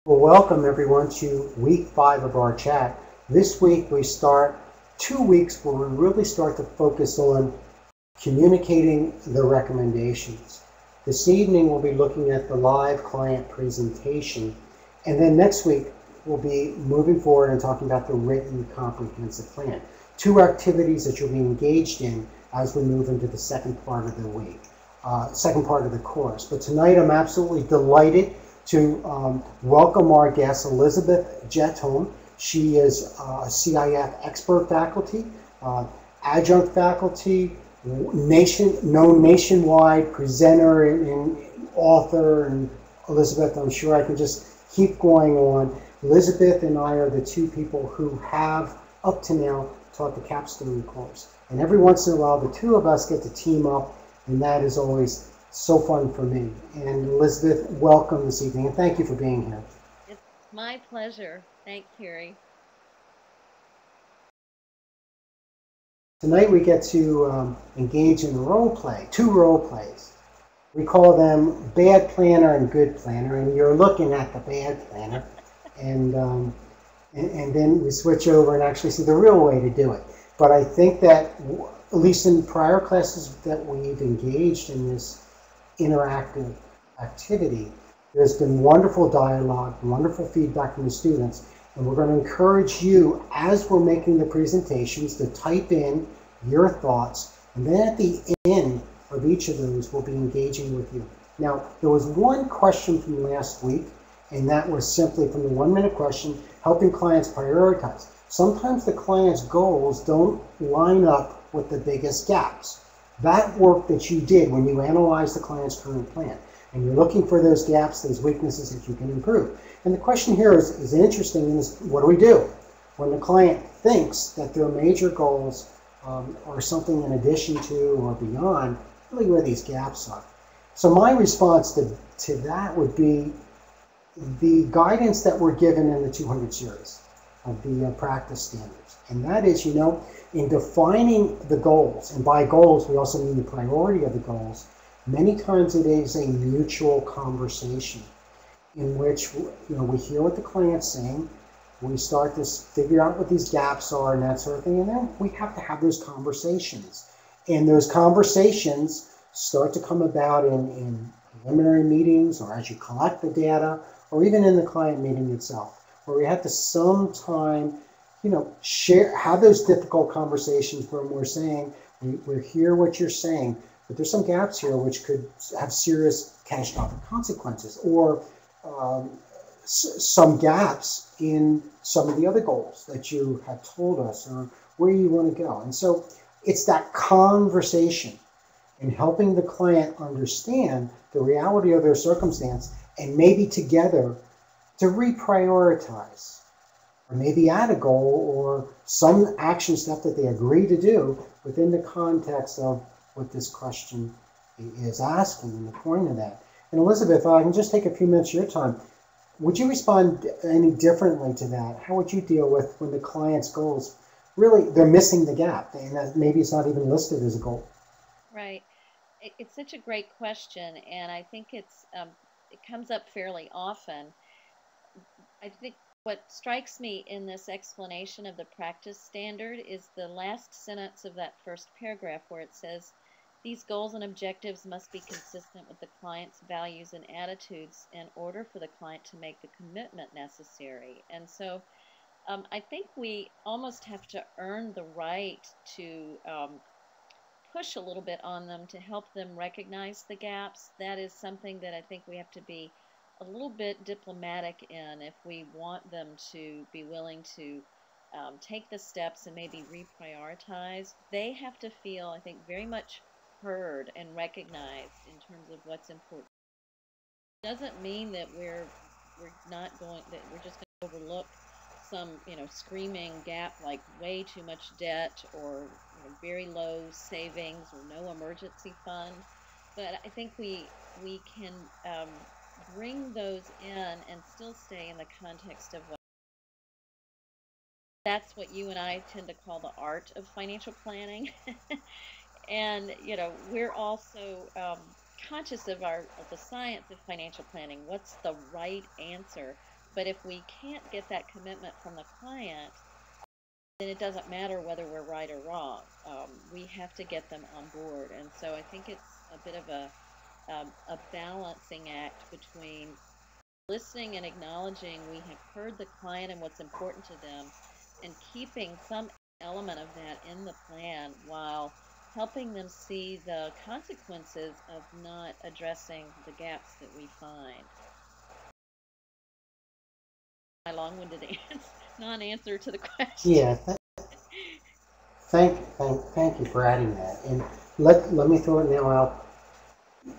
Well, welcome everyone to week 5 of our chat. This week we start 2 weeks where we really start to focus on communicating the recommendations. This evening we'll be looking at the live client presentation, and then next week we'll be moving forward and talking about the written comprehensive plan. 2 activities that you'll be engaged in as we move into the second part of the week, second part of the course. But tonight I'm absolutely delighted to welcome our guest, Elizabeth Jetholm. She is a CIF expert faculty, adjunct faculty, known nationwide, presenter and author. And Elizabeth, I'm sure I can just keep going on. Elizabeth and I are the two people who have, up to now, taught the capstone course. And every once in a while, the two of us get to team up, and that is always so fun for me. And Elizabeth, welcome this evening, and thank you for being here. It's my pleasure. Thanks, Carrie. Tonight we get to engage in role play, 2 role plays. We call them bad planner and good planner, and you're looking at the bad planner, and then we switch over and actually see the real way to do it. But I think that, at least in prior classes that we've engaged in this interactive activity, there's been wonderful dialogue, wonderful feedback from the students, and we're going to encourage you as we're making the presentations to type in your thoughts, and then at the end of each of those we'll be engaging with you. Now, there was one question from last week, and that was simply from the 1-minute question, helping clients prioritize. Sometimes the client's goals don't line up with the biggest gaps. That work that you did when you analyzed the client's current plan, and you're looking for those gaps, those weaknesses that you can improve. And the question here is interesting, and is what do we do when the client thinks that their major goals are something in addition to or beyond really where these gaps are? So my response to that would be the guidance that we're given in the 200 series of the practice standards. And that is, in defining the goals, and by goals we also mean the priority of the goals, many times it is a mutual conversation in which we hear what the client's saying, we start to figure out what these gaps are and that sort of thing, and then we have to have those conversations. And those conversations start to come about in preliminary meetings, or as you collect the data, or even in the client meeting itself, where we have to sometime have those difficult conversations where we're saying, we hear what you're saying, but there's some gaps here which could have serious catastrophic consequences, or some gaps in some of the other goals that you have told us, or where you want to go. And so it's that conversation and helping the client understand the reality of their circumstance, and maybe together to reprioritize, or maybe add a goal or some action step that they agree to do within the context of what this question is asking and the point of that. And Elizabeth, if I can just take a few minutes of your time, would you respond any differently to that? How would you deal with when the client's goals, really, they're missing the gap, and maybe it's not even listed as a goal? Right. It's such a great question, and I think it comes up fairly often. I think what strikes me in this explanation of the practice standard is the last sentence of that first paragraph, where it says, these goals and objectives must be consistent with the client's values and attitudes in order for the client to make the commitment necessary. And so I think we almost have to earn the right to push a little bit on them to help them recognize the gaps. That is something that I think we have to be a little bit diplomatic in if we want them to be willing to take the steps and maybe reprioritize. They have to feel, I think, very much heard and recognized in terms of what's important. It doesn't mean that we're just going to overlook some screaming gap like way too much debt, or very low savings, or no emergency fund. But I think we can bring those in and still stay in the context of what that's what you and I tend to call the art of financial planning. And we're also conscious of the science of financial planning. What's the right answer But if we can't get that commitment from the client, then it doesn't matter whether we're right or wrong. We have to get them on board. And so I think it's a bit of a balancing act between listening and acknowledging we have heard the client and what's important to them, and keeping some element of that in the plan while helping them see the consequences of not addressing the gaps that we find. My long-winded non-answer to the question. Yeah, thank you for adding that. And let me throw it now out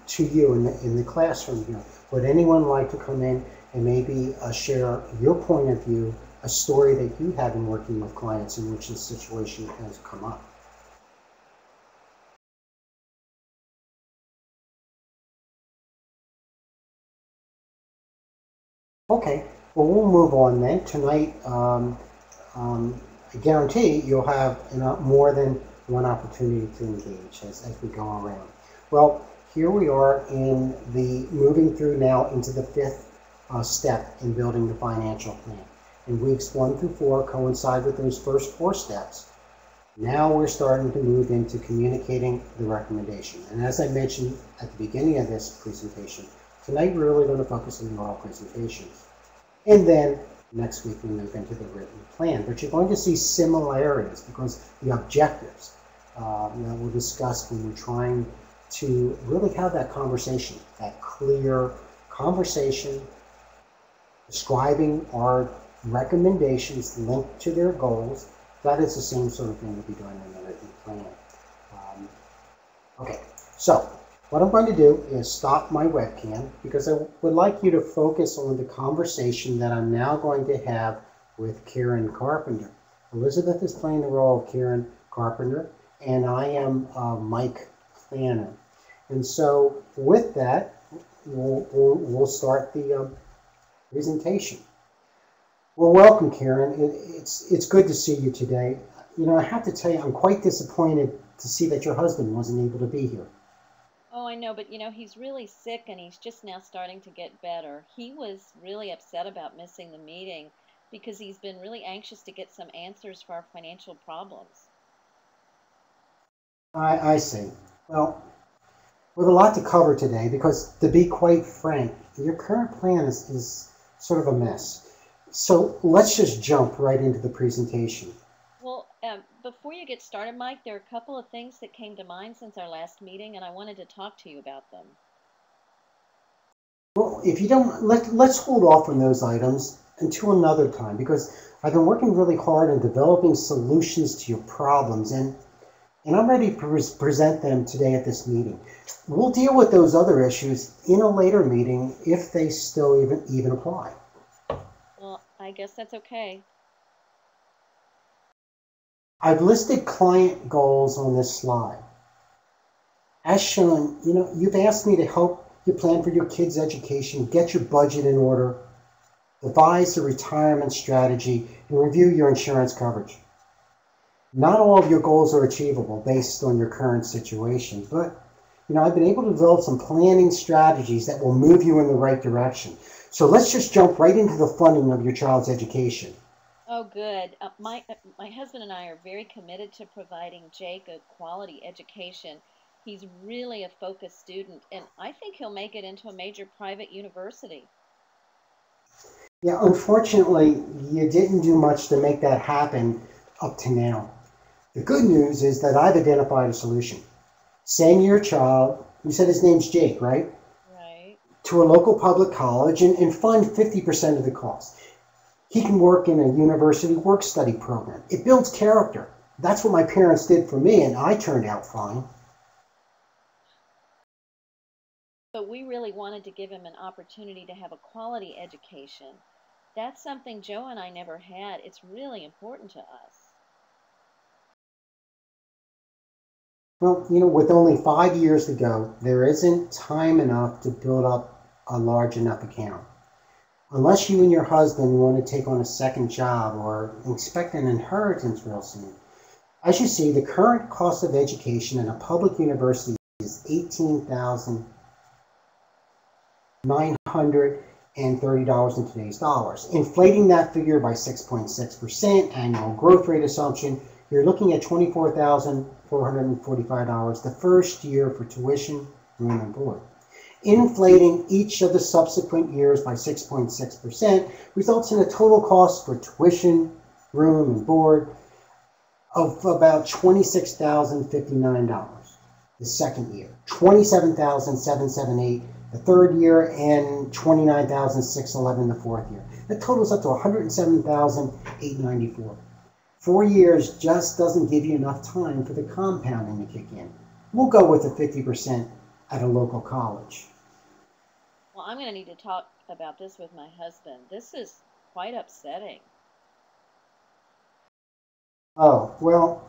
to you in the classroom here. Would anyone like to come in and maybe share your point of view, a story that you have in working with clients in which this situation has come up? Okay, well, we'll move on then. Tonight, I guarantee you'll have more than one opportunity to engage as we go around. Well, here we are in the moving through now into the fifth step in building the financial plan. And weeks 1 through 4 coincide with those first 4 steps. Now we're starting to move into communicating the recommendation. And as I mentioned at the beginning of this presentation, tonight we're really going to focus on the oral presentations. And then next week we move into the written plan. But you're going to see similarities because the objectives that we'll discuss when we're trying to really have that conversation, that clear conversation, describing our recommendations linked to their goals. That is the same sort of thing we'll be doing in the written plan. Okay, so what I'm going to do is stop my webcam because I would like you to focus on the conversation that I'm now going to have with Karen Carpenter. Elizabeth is playing the role of Karen Carpenter, and I am Mike Planner. And so with that, we'll start the presentation. Well, welcome, Karen. It's good to see you today. You know, I have to tell you, I'm quite disappointed to see that your husband wasn't able to be here. Oh, I know, but you know, he's really sick and he's just now starting to get better. He was really upset about missing the meeting because he's been really anxious to get some answers for our financial problems. I see. Well, we have a lot to cover today because, to be quite frank, your current plan is sort of a mess. So let's just jump right into the presentation. Well, before you get started, Mike, there are a couple of things that came to mind since our last meeting, and I wanted to talk to you about them. Well, if you don't, let's hold off on those items until another time because I've been working really hard on developing solutions to your problems, and I'm ready to present them today at this meeting. We'll deal with those other issues in a later meeting if they still even apply. Well, I guess that's okay. I've listed client goals on this slide. As shown, you know, you've asked me to help you plan for your kids' education, get your budget in order, devise a retirement strategy, and review your insurance coverage. Not all of your goals are achievable based on your current situation, but you know, I've been able to develop some planning strategies that will move you in the right direction. So let's just jump right into the funding of your child's education. Oh, good. My husband and I are very committed to providing Jake a quality education. He's really a focused student, and I think he'll make it into a major private university. Yeah, unfortunately, you didn't do much to make that happen up to now. The good news is that I've identified a solution. Send your child, you said his name's Jake, right? Right. To a local public college and fund 50% of the cost. He can work in a university work-study program. It builds character. That's what my parents did for me, and I turned out fine. But we really wanted to give him an opportunity to have a quality education. That's something Joe and I never had. It's really important to us. Well, you know, with only 5 years to go, there isn't time enough to build up a large enough account. Unless you and your husband want to take on a second job or expect an inheritance real soon. As you see, the current cost of education in a public university is $18,900, and $30 in today's dollars. Inflating that figure by 6.6% annual growth rate assumption, you're looking at $24,445 the first year for tuition, room, and board. Inflating each of the subsequent years by 6.6% results in a total cost for tuition, room, and board of about $26,059 the second year, $27,778 the third year, and $29,611 the fourth year. That totals up to $107,894. 4 years just doesn't give you enough time for the compounding to kick in. We'll go with the 50% at a local college. Well, I'm going to need to talk about this with my husband. This is quite upsetting. Oh, well,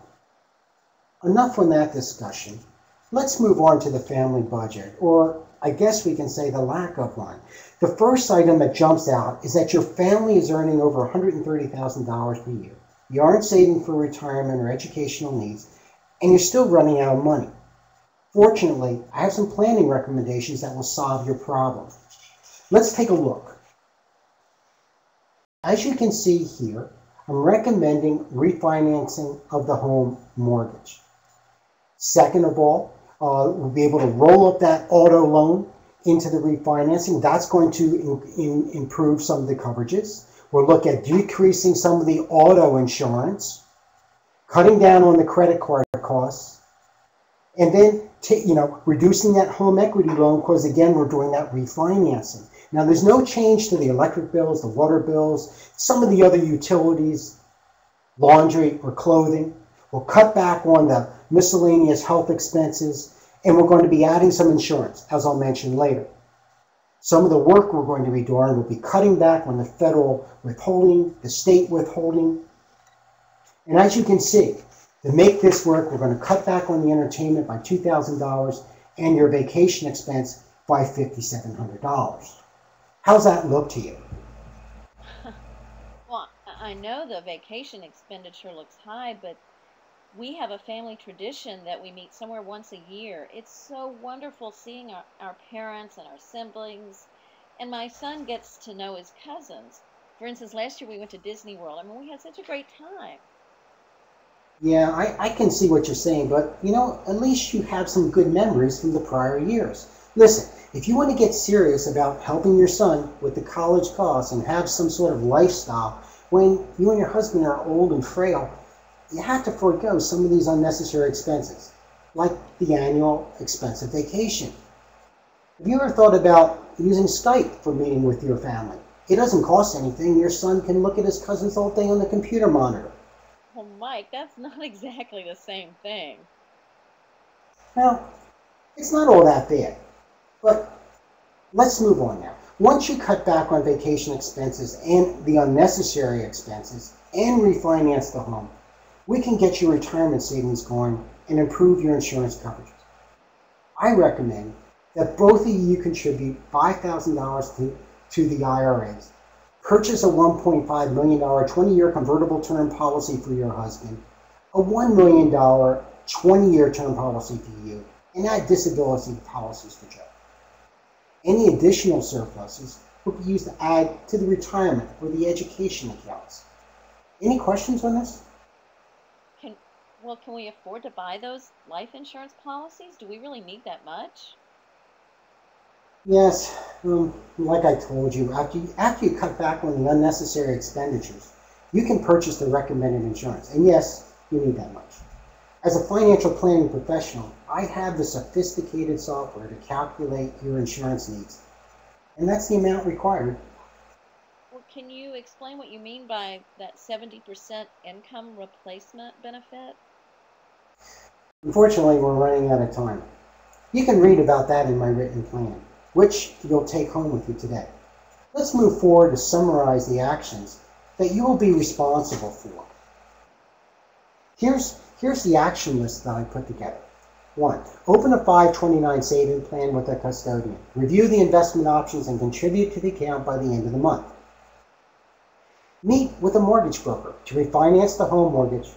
enough on that discussion. Let's move on to the family budget, or I guess we can say the lack of one. The first item that jumps out is that your family is earning over $130,000 per year. You aren't saving for retirement or educational needs, and you're still running out of money. Fortunately, I have some planning recommendations that will solve your problem. Let's take a look. As you can see here, I'm recommending refinancing of the home mortgage. Second of all, we'll be able to roll up that auto loan into the refinancing. That's going to improve some of the coverages. We'll look at decreasing some of the auto insurance, cutting down on the credit card costs, and then reducing that home equity loan, because again, we're doing that refinancing. Now, there's no change to the electric bills, the water bills, some of the other utilities, laundry or clothing. We'll cut back on the miscellaneous health expenses, and we're going to be adding some insurance, as I'll mention later. Some of the work we're going to be doing will be cutting back on the federal withholding, the state withholding. And as you can see, to make this work, we're going to cut back on the entertainment by $2,000 and your vacation expense by $5,700. How's that look to you? Well, I know the vacation expenditure looks high, but we have a family tradition that we meet somewhere once a year. It's so wonderful seeing our parents and our siblings, and my son gets to know his cousins. For instance, last year we went to Disney World. I mean, we had such a great time. Yeah, I can see what you're saying, but at least you have some good memories from the prior years. Listen, if you want to get serious about helping your son with the college costs and have some sort of lifestyle, when you and your husband are old and frail, you have to forego some of these unnecessary expenses, like the annual expensive vacation. Have you ever thought about using Skype for meeting with your family? It doesn't cost anything. Your son can look at his cousins all day on the computer monitor. Well, Mike, that's not exactly the same thing. Well, it's not all that bad. But let's move on now. Once you cut back on vacation expenses and the unnecessary expenses and refinance the home, we can get your retirement savings going and improve your insurance coverages. I recommend that both of you contribute $5,000 to the IRAs. Purchase a $1.5 million 20-year convertible term policy for your husband, a $1 million 20-year term policy for you, and add disability policies for Joe. Any additional surpluses will be used to add to the retirement or the education accounts. Any questions on this? Can we afford to buy those life insurance policies? Do we really need that much? Yes, like I told you, after you cut back on the unnecessary expenditures, you can purchase the recommended insurance. And yes, you need that much. As a financial planning professional, I have the sophisticated software to calculate your insurance needs. And that's the amount required. Well, can you explain what you mean by that 70% income replacement benefit? Unfortunately, we're running out of time. You can read about that in my written plan, which you'll take home with you today. Let's move forward to summarize the actions that you will be responsible for. Here's the action list that I put together. 1. Open a 529 saving plan with a custodian. Review the investment options and contribute to the account by the end of the month. Meet with a mortgage broker to refinance the home mortgage,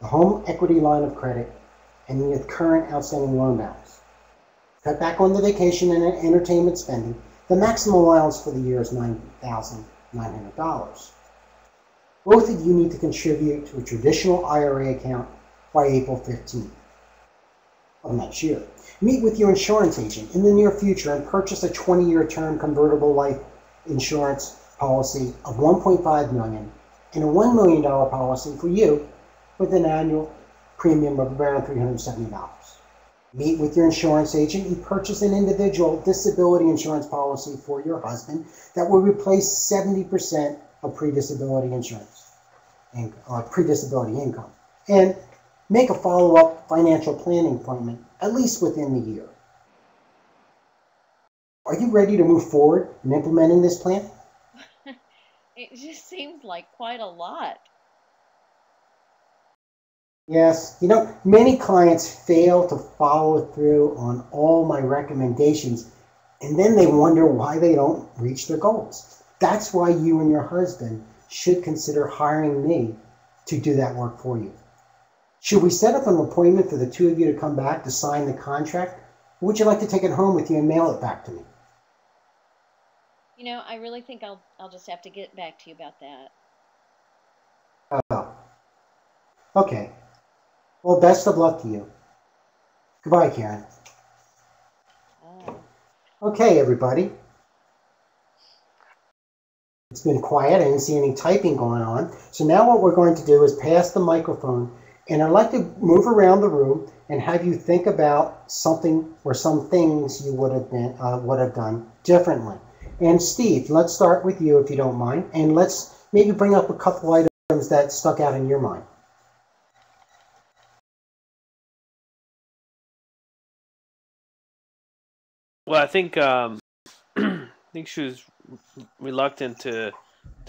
the home equity line of credit, and the current outstanding loan balance. Cut back on the vacation and entertainment spending. The maximum allowance for the year is $9,900. Both of you need to contribute to a traditional IRA account by April 15th of next year. Meet with your insurance agent in the near future and purchase a 20-year term convertible life insurance policy of $1.5 million and a $1 million policy for you with an annual premium of around $370. Meet with your insurance agent and purchase an individual disability insurance policy for your husband that will replace 70% of pre-disability insurance or pre-disability income. And make a follow-up financial planning appointment at least within the year. Are you ready to move forward in implementing this plan? It just seems like quite a lot. Yes, you know, many clients fail to follow through on all my recommendations, and then they wonder why they don't reach their goals. That's why you and your husband should consider hiring me to do that work for you. Should we set up an appointment for the two of you to come back to sign the contract? Or would you like to take it home with you and mail it back to me? You know, I really think I'll just have to get back to you about that. Oh, okay. Well, best of luck to you. Goodbye, Karen. Oh. Okay, everybody. It's been quiet. I didn't see any typing going on. So now what we're going to do is pass the microphone, and I'd like to move around the room and have you think about something or some things you would have done differently. And Steve, let's start with you if you don't mind, and let's maybe bring up a couple items that stuck out in your mind. Well, I think she was reluctant to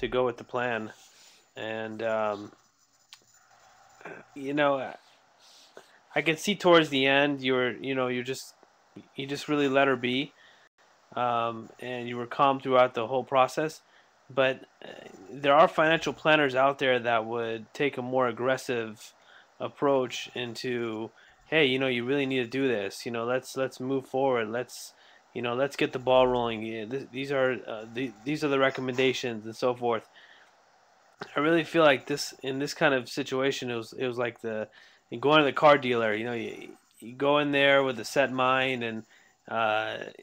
go with the plan, and you know, I could see towards the end you just really let her be, and you were calm throughout the whole process. But there are financial planners out there that would take a more aggressive approach into, hey, you really need to do this. Let's move forward. Let's get the ball rolling. These are the recommendations and so forth. I really feel like in this kind of situation, it was like you going to the car dealer. You go in there with a set mind, and the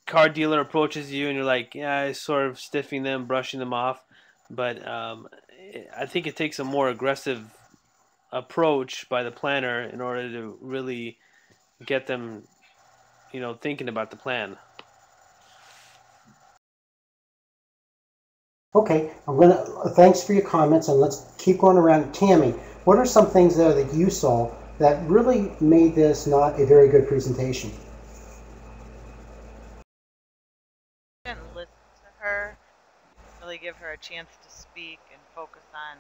car dealer approaches you, and you're like, yeah, sort of stiffing them, brushing them off. But I think it takes a more aggressive approach by the planner in order to really get them, thinking about the plan. Okay, thanks for your comments, and let's keep going around. Tammy, what are some things there that you saw that really made this not a very good presentation? Didn't listen to her, really give her a chance to speak and focus on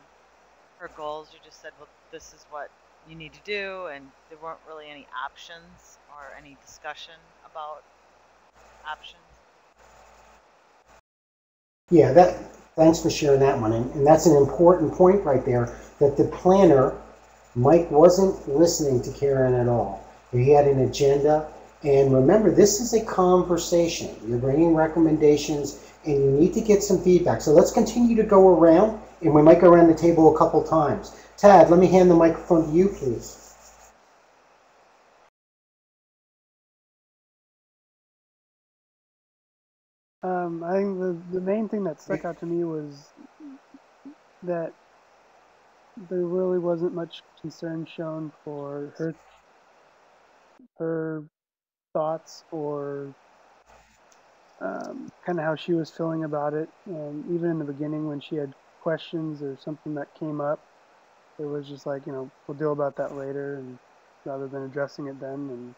her goals. You just said, well, this is what you need to do, and there weren't really any options or any discussion about options. Yeah, thanks for sharing that one. And that's an important point right there, that the planner, Mike, wasn't listening to Karen at all. He had an agenda. And remember, this is a conversation. You're bringing recommendations, and you need to get some feedback. So let's continue to go around, and we might go around the table a couple times. Tad, let me hand the microphone to you, please. I think the main thing that stuck out to me was that there really wasn't much concern shown for her thoughts or kind of how she was feeling about it. And even in the beginning when she had questions or something that came up, it was just like, we'll deal about that later, and rather than addressing it then. And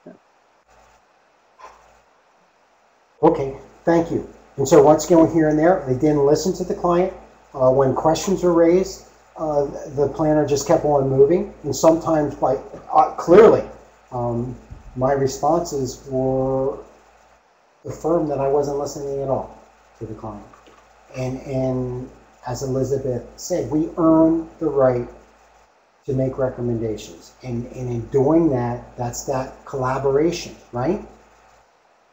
yeah. Okay, thank you. And so once again, here and there, they didn't listen to the client. When questions were raised, the planner just kept on moving. And sometimes, clearly, my responses were affirmed that I wasn't listening at all to the client. And as Elizabeth said, we earn the right to make recommendations. And in doing that, that's that collaboration, right?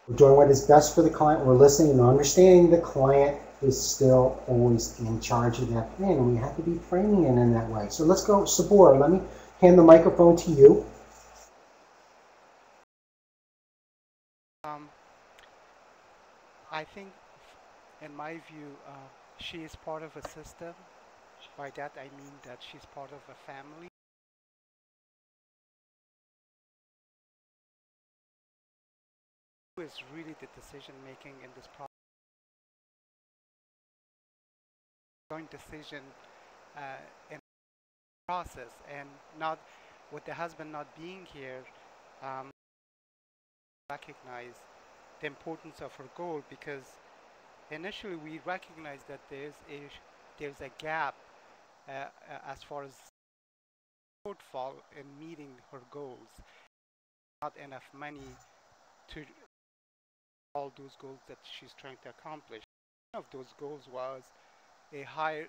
We're doing what is best for the client. We're listening and understanding the client is still always in charge of that plan, and we have to be framing it in that way. So let's go, Sabor. Let me hand the microphone to you. I think, in my view, she is part of a system. By that I mean that she's part of a family. Who is really the decision making in this joint decision in the process, and not with the husband not being here, recognize the importance of her goal, because initially we recognize that there's a gap as far as shortfall in meeting her goals. Not enough money to all those goals that she's trying to accomplish. One of those goals was a higher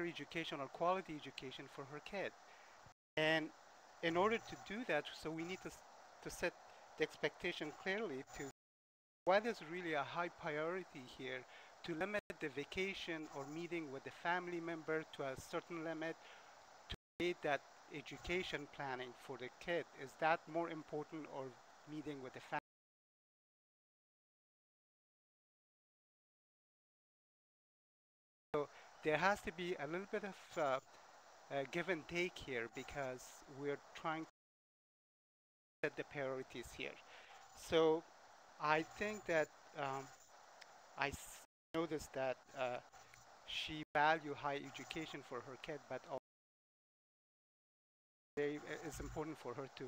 education or quality education for her kid. And in order to do that, so we need to set the expectation clearly to what is really a high priority here, to limit the vacation or meeting with the family member to a certain limit, to create that education planning for the kid. Is that more important, or meeting with the family? So there has to be a little bit of give and take here, because we're trying to set the priorities here. So I think that I noticed that she value high education for her kid, but also it's important for her to.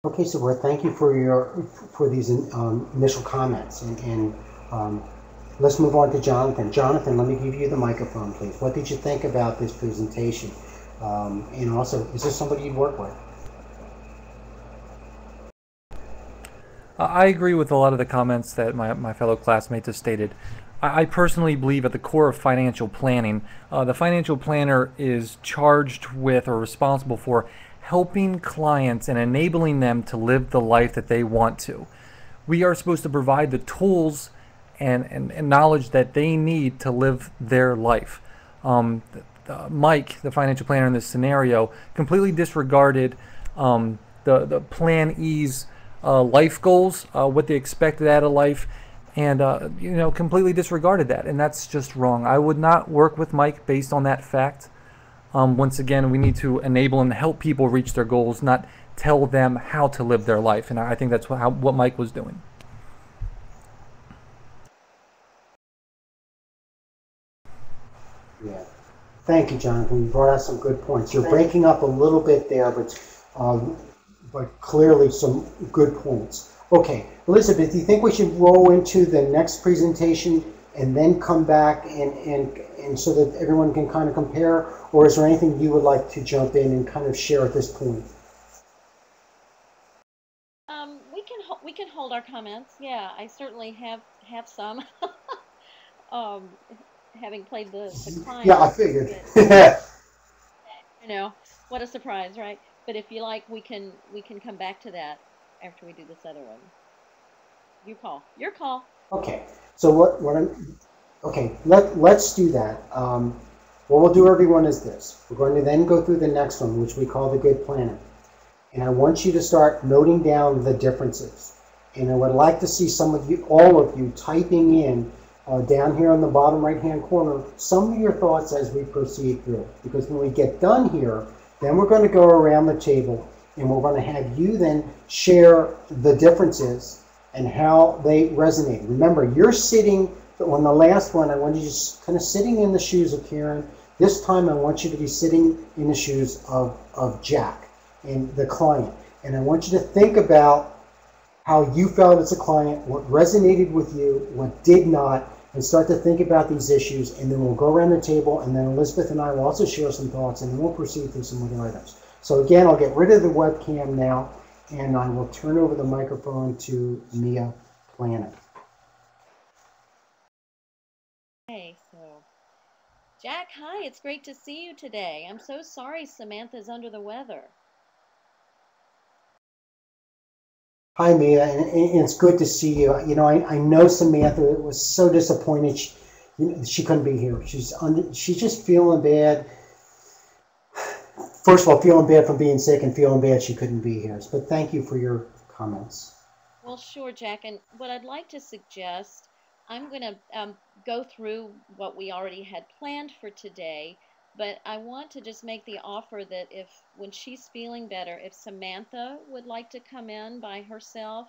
Okay, so thank you for these initial comments, and let's move on to Jonathan. Jonathan, let me give you the microphone, please. What did you think about this presentation? And also, is this somebody you'd work with? I agree with a lot of the comments that my fellow classmates have stated. I personally believe at the core of financial planning, the financial planner is charged with or responsible for helping clients and enabling them to live the life that they want to. We are supposed to provide the tools and knowledge that they need to live their life. Mike, the financial planner in this scenario, completely disregarded the Plan E's life goals, what they expected out of life, and completely disregarded that, and that's just wrong. I would not work with Mike based on that fact. Once again, we need to enable and help people reach their goals, not tell them how to live their life, and I think that's what Mike was doing. Yeah. Thank you, Jonathan. You brought out some good points. You're breaking up a little bit there, but clearly some good points. Okay, Elizabeth, do you think we should roll into the next presentation and then come back and so that everyone can kind of compare, or is there anything you would like to jump in and kind of share at this point? We can hold our comments. Yeah, I certainly have some. Having played the client. Yeah, I figured. What a surprise, right? But if you like, we can come back to that after we do this other one. You call. Your call. Okay. So let's do that. What we'll do, everyone, is this. We're going to then go through the next one, which we call the good planner. And I want you to start noting down the differences. And I would like to see all of you typing in down here on the bottom right-hand corner some of your thoughts as we proceed through. Because when we get done here, then we're going to go around the table and we're going to have you then share the differences and how they resonate. Remember, you're sitting on the last one. I want you to just kind of sitting in the shoes of Karen. This time I want you to be sitting in the shoes of Jack and the client. And I want you to think about how you felt as a client, what resonated with you, what did not, and start to think about these issues. And then we'll go around the table, and then Elizabeth and I will also share some thoughts, and then we'll proceed through some other items. So again, I'll get rid of the webcam now, and I will turn over the microphone to Mia Planner. Okay, so Jack, hi, it's great to see you today. I'm so sorry Samantha's under the weather. Hi, Mia, and it's good to see you. You know, I know Samantha was so disappointed she couldn't be here. She's just feeling bad. First of all, feeling bad from being sick and feeling bad she couldn't be here. But thank you for your comments. Well, sure, Jack. And what I'd like to suggest, I'm going to go through what we already had planned for today, but I want to just make the offer that if, when she's feeling better, if Samantha would like to come in by herself,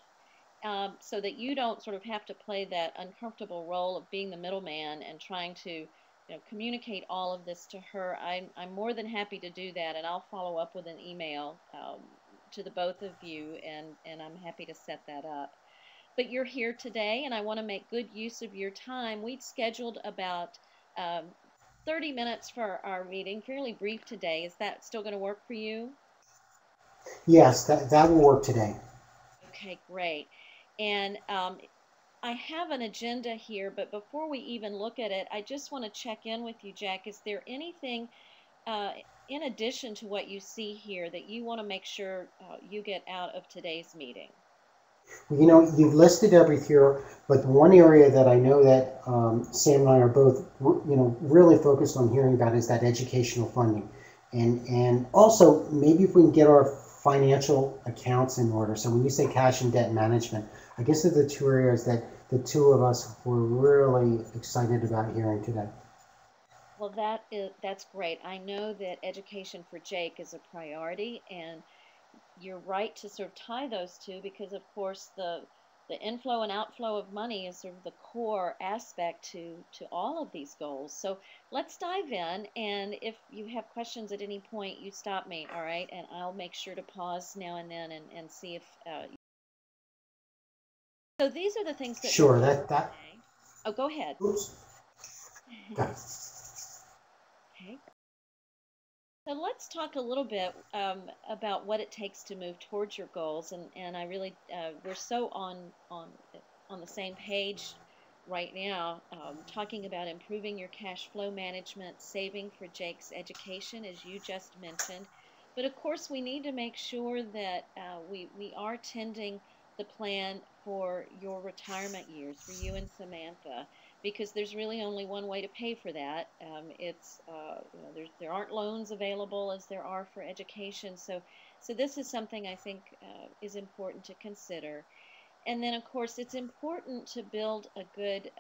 so that you don't sort of have to play that uncomfortable role of being the middleman and trying to, communicate all of this to her. I'm more than happy to do that, and I'll follow up with an email to the both of you, and I'm happy to set that up. But you're here today, and I want to make good use of your time. We'd scheduled about um, 30 minutes for our meeting, fairly brief today. Is that still going to work for you? Yes, that will work today. Okay, great. And I have an agenda here, but before we even look at it, I just want to check in with you, Jack. Is there anything uh, in addition to what you see here that you want to make sure you get out of today's meeting? You know, you've listed everything, but one area that I know that Sam and I are both, really focused on hearing about is that educational funding, and also maybe if we can get our financial accounts in order. So when you say cash and debt management, I guess they're the two areas that the two of us were really excited about hearing today. Well, that's great. I know that education for Jake is a priority, and you're right to sort of tie those two because, of course, the inflow and outflow of money is sort of the core aspect to all of these goals. So let's dive in, and if you have questions at any point, you stop me, all right? And I'll make sure to pause now and then and see if. So these are the things that we'll Sure, cover that. today. Oh, go ahead. Oops. Okay. Okay. So let's talk a little bit about what it takes to move towards your goals, and I really we're so on the same page right now, talking about improving your cash flow management, saving for Jake's education, as you just mentioned. But of course, we need to make sure that we are tending the plan for your retirement years for you and Samantha, because there's really only one way to pay for that. It's there aren't loans available as there are for education. So this is something I think is important to consider. And then of course it's important to build a good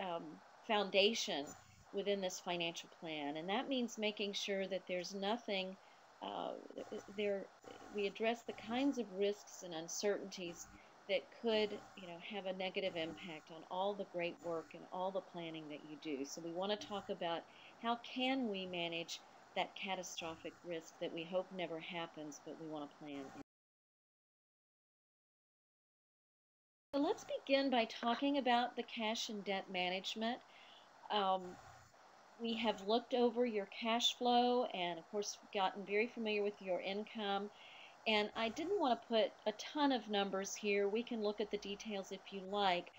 foundation within this financial plan, and that means making sure that there's nothing uh, there. We address the kinds of risks and uncertainties that could, have a negative impact on all the great work and all the planning that you do. So we want to talk about how can we manage that catastrophic risk that we hope never happens, but we want to plan. So let's begin by talking about the cash and debt management. Um, we have looked over your cash flow and, of course, gotten very familiar with your income. And I didn't want to put a ton of numbers here. We can look at the details if you like.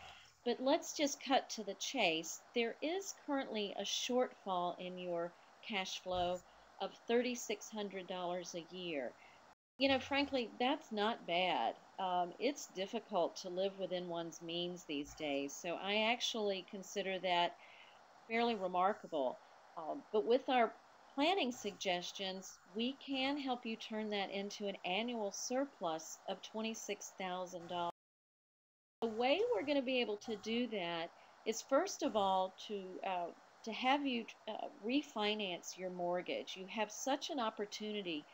But let's just cut to the chase. There is currently a shortfall in your cash flow of $3,600 a year. Frankly, that's not bad. It's difficult to live within one's means these days. So I actually consider that fairly remarkable. But with our planning suggestions, we can help you turn that into an annual surplus of $26,000. The way we're going to be able to do that is, first of all, to have you refinance your mortgage. You have such an opportunity.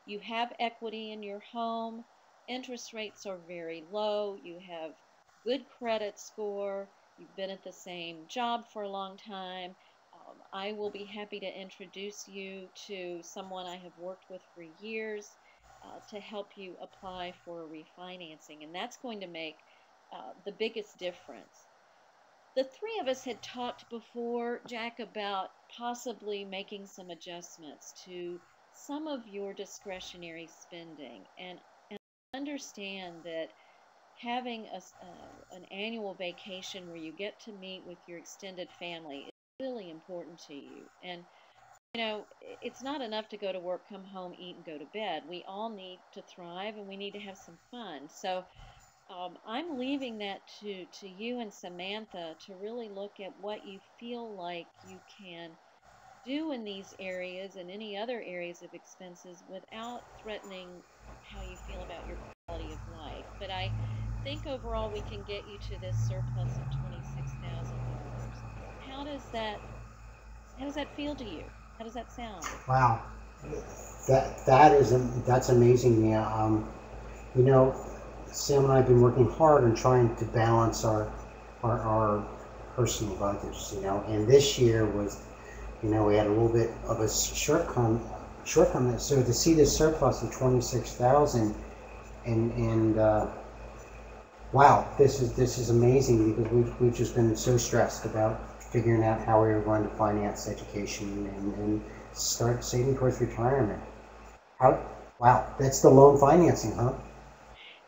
You have equity in your home. Interest rates are very low. You have good credit score. You've been at the same job for a long time. I will be happy to introduce you to someone I have worked with for years to help you apply for refinancing, and that's going to make the biggest difference. The three of us had talked before, Jack, about possibly making some adjustments to some of your discretionary spending, and understand that having an annual vacation where you get to meet with your extended family is really important to you. And it's not enough to go to work, come home, eat, and go to bed. We all need to thrive, and we need to have some fun. So I'm leaving that to you and Samantha to really look at what you feel like you can do in these areas and any other areas of expenses without threatening how you feel about your quality of life. But I think overall we can get you to this surplus of $26,000. How does that how does that feel to you? How does that sound? Wow, that's amazing, Mia. You know, Sam and I have been working hard on trying to balance our personal budgets. And this year was, we had a little bit of a shortcoming. So to see this surplus of 26,000, and wow, this is amazing, because we've just been so stressed about figuring out how we were going to finance education and start saving towards retirement. Wow, that's the loan financing, huh?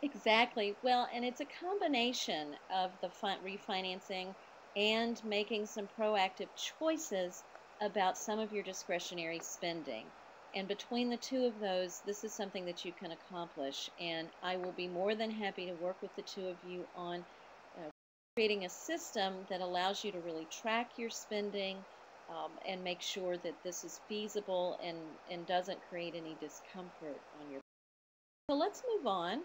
Exactly. Well, and it's a combination of the refinancing and making some proactive choices about some of your discretionary spending. And between the two of those, this is something that you can accomplish. And I will be more than happy to work with the two of you on creating a system that allows you to really track your spending and make sure that this is feasible and doesn't create any discomfort on your. So let's move on.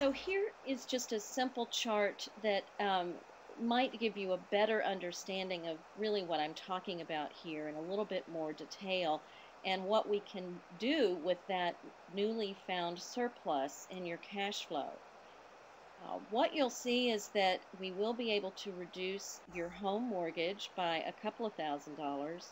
So here is just a simple chart that might give you a better understanding of really what I'm talking about here in a little bit more detail, and what we can do with that newly found surplus in your cash flow. What you'll see is that we will be able to reduce your home mortgage by a couple of $1,000s.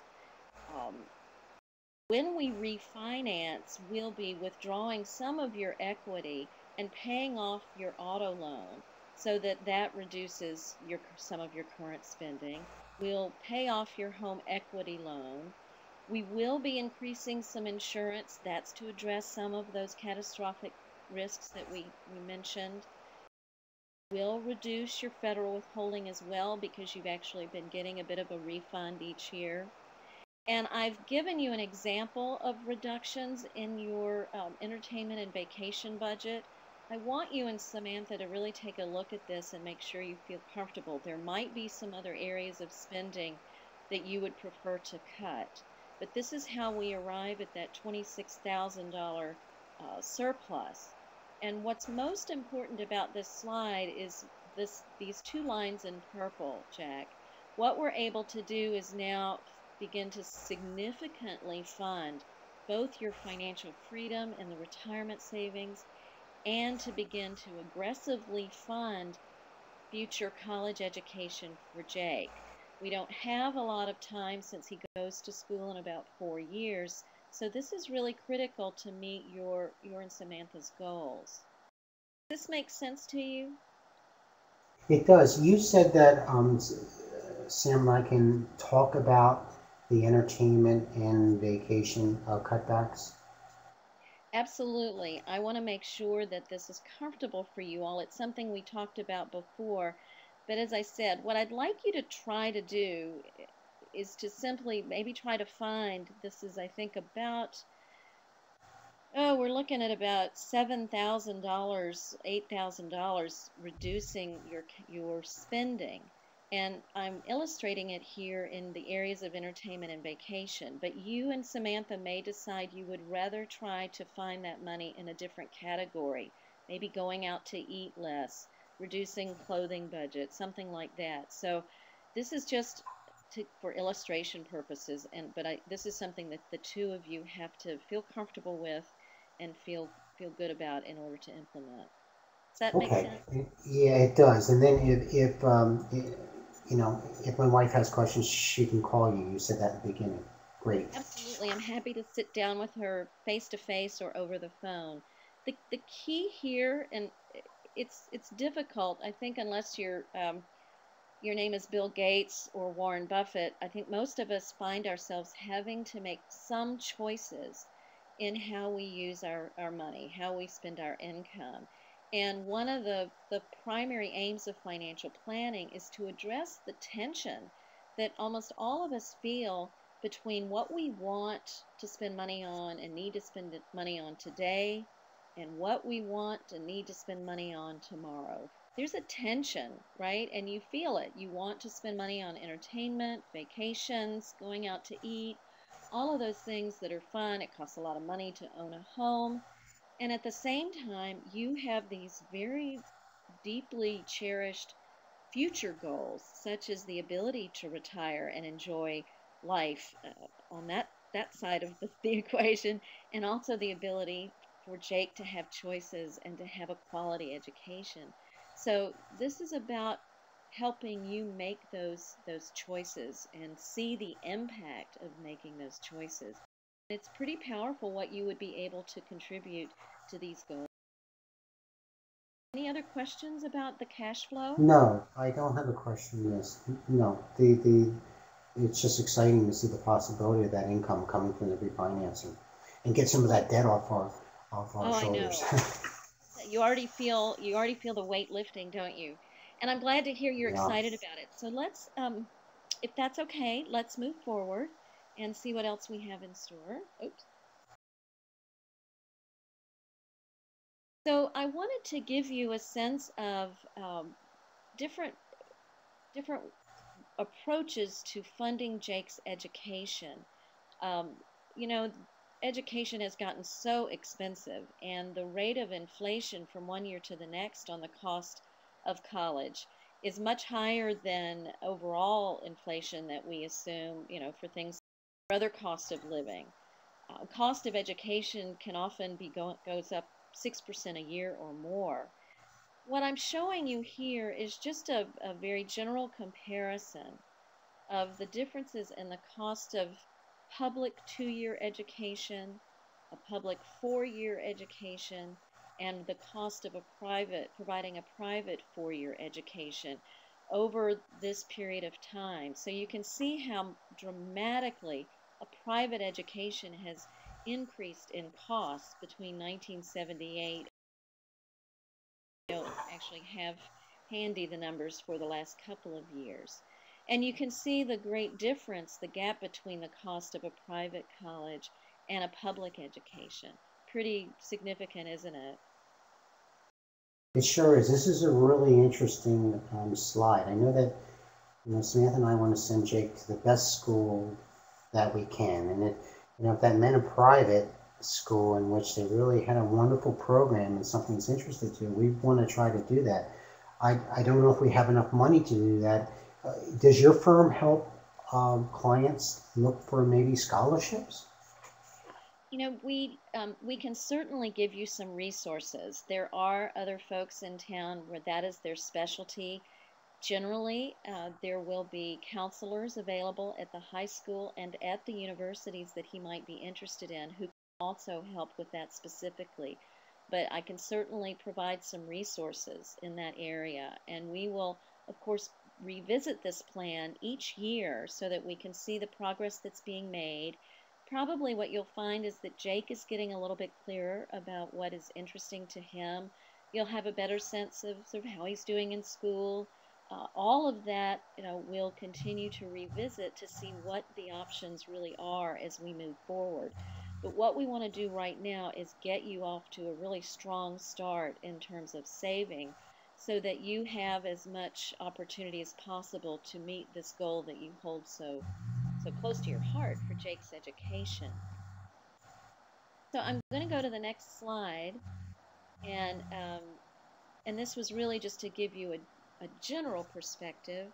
When we refinance, we'll be withdrawing some of your equity and paying off your auto loan, so that reduces some of your current spending. We'll pay off your home equity loan. We will be increasing some insurance. That's to address some of those catastrophic risks that we mentioned. Will reduce your federal withholding as well, because you've actually been getting a bit of a refund each year. And I've given you an example of reductions in your entertainment and vacation budget. I want you and Samantha to really take a look at this and make sure you feel comfortable. There might be some other areas of spending that you would prefer to cut, but this is how we arrive at that $26,000 surplus. And what's most important about this slide is these two lines in purple, Jack. What we're able to do is now begin to significantly fund both your financial freedom and the retirement savings, and to begin to aggressively fund future college education for Jake. We don't have a lot of time since he goes to school in about 4 years, so this is really critical to meet your and Samantha's goals. Does this make sense to you? It does. You said that Sam and I can talk about the entertainment and vacation cutbacks. Absolutely. I want to make sure that this is comfortable for you all. It's something we talked about before, but as I said, what I'd like you to try to do is to simply maybe try to find, this is I think about, we're looking at about $7,000, $8,000 reducing your spending. And I'm illustrating it here in the areas of entertainment and vacation. But you and Samantha may decide you would rather try to find that money in a different category. Maybe going out to eat less, reducing clothing budget, something like that. So this is just for illustration purposes, but this is something that the two of you have to feel comfortable with and feel good about in order to implement. Does that make sense? Yeah, it does. And then if my wife has questions, she can call you. You said that at the beginning. Great. Absolutely. I'm happy to sit down with her face to face or over the phone. The key here, and it's difficult, I think, unless your name is Bill Gates or Warren Buffett. I think most of us find ourselves having to make some choices in how we use our money, how we spend our income. And one of the primary aims of financial planning is to address the tension that almost all of us feel between what we want to spend money on and need to spend money on today and what we want and need to spend money on tomorrow. There's a tension, right? And you feel it. You want to spend money on entertainment, vacations, going out to eat, all of those things that are fun. It costs a lot of money to own a home. And at the same time, you have these very deeply cherished future goals, such as the ability to retire and enjoy life on that side of the equation, and also the ability for Jake to have choices and to have a quality education. So this is about helping you make those choices and see the impact of making those choices. It's pretty powerful what you would be able to contribute to these goals. Any other questions about the cash flow? No, I don't have a question. Yes, no. It's just exciting to see the possibility of that income coming from the refinancing, and get some of that debt off our shoulders. I know. You already feel the weight lifting, don't you? And I'm glad to hear you're Yeah. excited about it. So let's, if that's okay, let's move forward and see what else we have in store. Oops. So I wanted to give you a sense of different approaches to funding Jake's education. Um, you know, education has gotten so expensive, and the rate of inflation from one year to the next on the cost of college is much higher than overall inflation that we assume, for things, for other costs of living. Cost of education can often goes up 6% a year or more. What I'm showing you here is just a very general comparison of the differences in the cost of public 2-year education, a public 4-year education, and the cost of providing a private 4-year education over this period of time. So you can see how dramatically a private education has increased in costs between 1978. I don't actually have handy the numbers for the last couple of years. And you can see the great difference, the gap between the cost of a private college and a public education. Pretty significant, isn't it? It sure is. This is a really interesting slide. I know that Samantha and I want to send Jake to the best school that we can, and if that meant a private school in which they really had a wonderful program and something he's interested to, we want to try to do that. I don't know if we have enough money to do that. Does your firm help clients look for maybe scholarships? We can certainly give you some resources. There are other folks in town where that is their specialty. Generally, there will be counselors available at the high school and at the universities that he might be interested in who can also help with that specifically. But I can certainly provide some resources in that area. And we will, of course, revisit this plan each year so that we can see the progress that's being made. Probably what you'll find is that Jake is getting a little bit clearer about what is interesting to him. You'll have a better sense of sort of how he's doing in school. All of that, we'll continue to revisit to see what the options really are as we move forward. But what we want to do right now is get you off to a really strong start in terms of saving so that you have as much opportunity as possible to meet this goal that you hold so close to your heart for Jake's education. So I'm going to go to the next slide, and this was really just to give you a general perspective.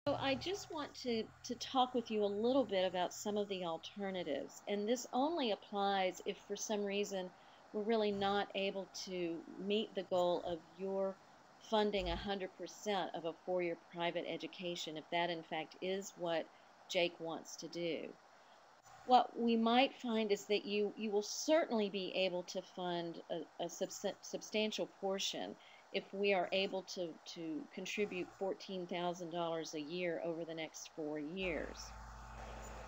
So I just want to talk with you a little bit about some of the alternatives, and this only applies if for some reason we're really not able to meet the goal of your funding 100% of a 4-year private education, if that in fact is what Jake wants to do. What we might find is that you will certainly be able to fund a substantial portion if we are able to contribute $14,000 a year over the next 4 years.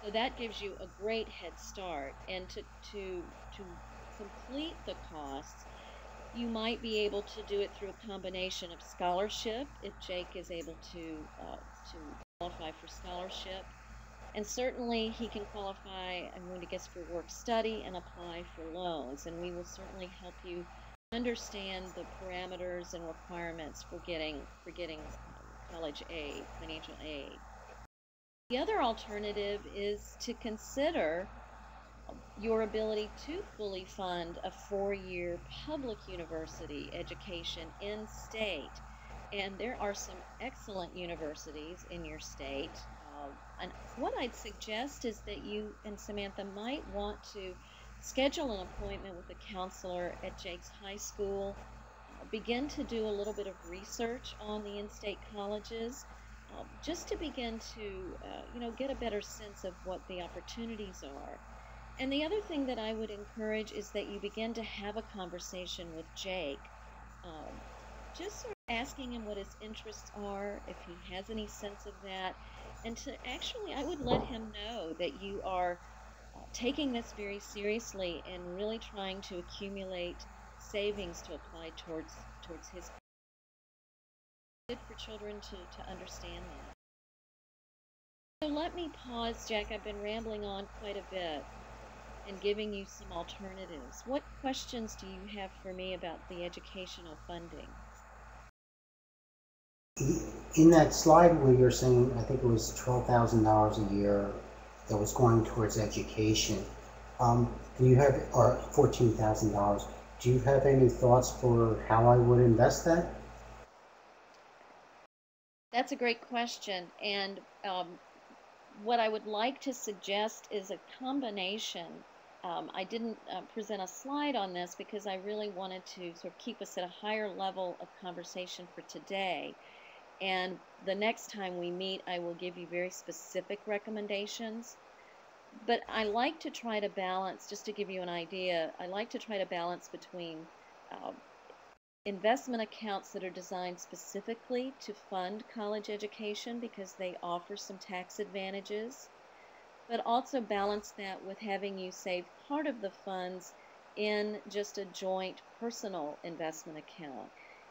So that gives you a great head start. And to complete the costs, you might be able to do it through a combination of scholarship, if Jake is able to qualify for scholarship. And certainly he can qualify, I'm going to guess, for work study and apply for loans. And we will certainly help you understand the parameters and requirements for getting college aid, financial aid. The other alternative is to consider your ability to fully fund a 4-year public university education in state. And there are some excellent universities in your state. And what I'd suggest is that you and Samantha might want to schedule an appointment with a counselor at Jake's high school. Begin to do a little bit of research on the in-state colleges, just to begin to get a better sense of what the opportunities are. And the other thing that I would encourage is that you begin to have a conversation with Jake, just sort of asking him what his interests are, if he has any sense of that, and to actually, I would let him know that you are taking this very seriously and really trying to accumulate savings to apply towards his. Good for children to understand that. So let me pause, Jack. I've been rambling on quite a bit and giving you some alternatives. What questions do you have for me about the educational funding? In that slide where you're saying, I think it was $12,000 a year that was going towards education, do you have, or $14,000, do you have any thoughts for how I would invest that? That's a great question. And what I would like to suggest is a combination. I didn't present a slide on this because I really wanted to sort of keep us at a higher level of conversation for today. And the next time we meet, I will give you very specific recommendations. But I like to try to balance, just to give you an idea, I like to try to balance between investment accounts that are designed specifically to fund college education because they offer some tax advantages, but also balance that with having you save part of the funds in just a joint personal investment account.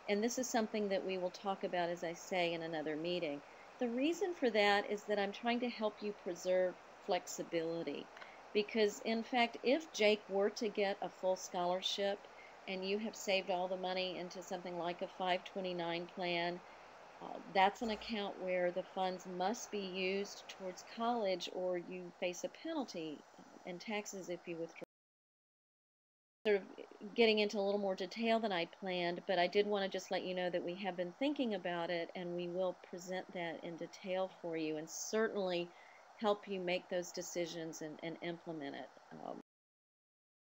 And this is something that we will talk about, as I say, in another meeting. The reason for that is that I'm trying to help you preserve flexibility. Because, in fact, if Jake were to get a full scholarship and you have saved all the money into something like a 529 plan, that's an account where the funds must be used towards college or you face a penalty and taxes if you withdraw. Sort of getting into a little more detail than I planned, but I did want to just let you know that we have been thinking about it and we will present that in detail for you and certainly help you make those decisions and implement it.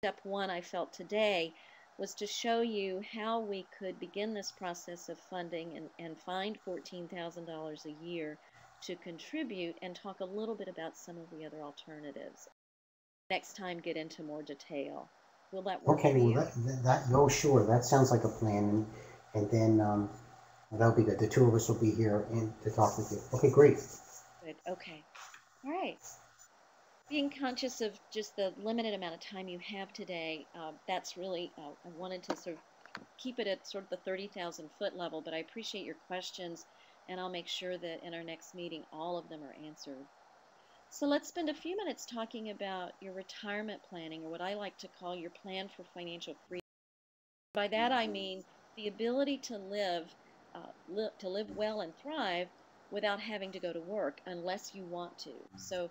Step one I felt today was to show you how we could begin this process of funding and find $14,000 a year to contribute and talk a little bit about some of the other alternatives. Next time, get into more detail. Will that work for you? Okay, well, sure, that sounds like a plan, and then that'll be good. The two of us will be here to talk with you. Okay, great. Good, okay. All right. Being conscious of just the limited amount of time you have today, that's really, I wanted to sort of keep it at sort of the 30,000 foot level, but I appreciate your questions, and I'll make sure that in our next meeting all of them are answered. So let's spend a few minutes talking about your retirement planning, or what I like to call your plan for financial freedom. By that I mean the ability to live well and thrive without having to go to work unless you want to. So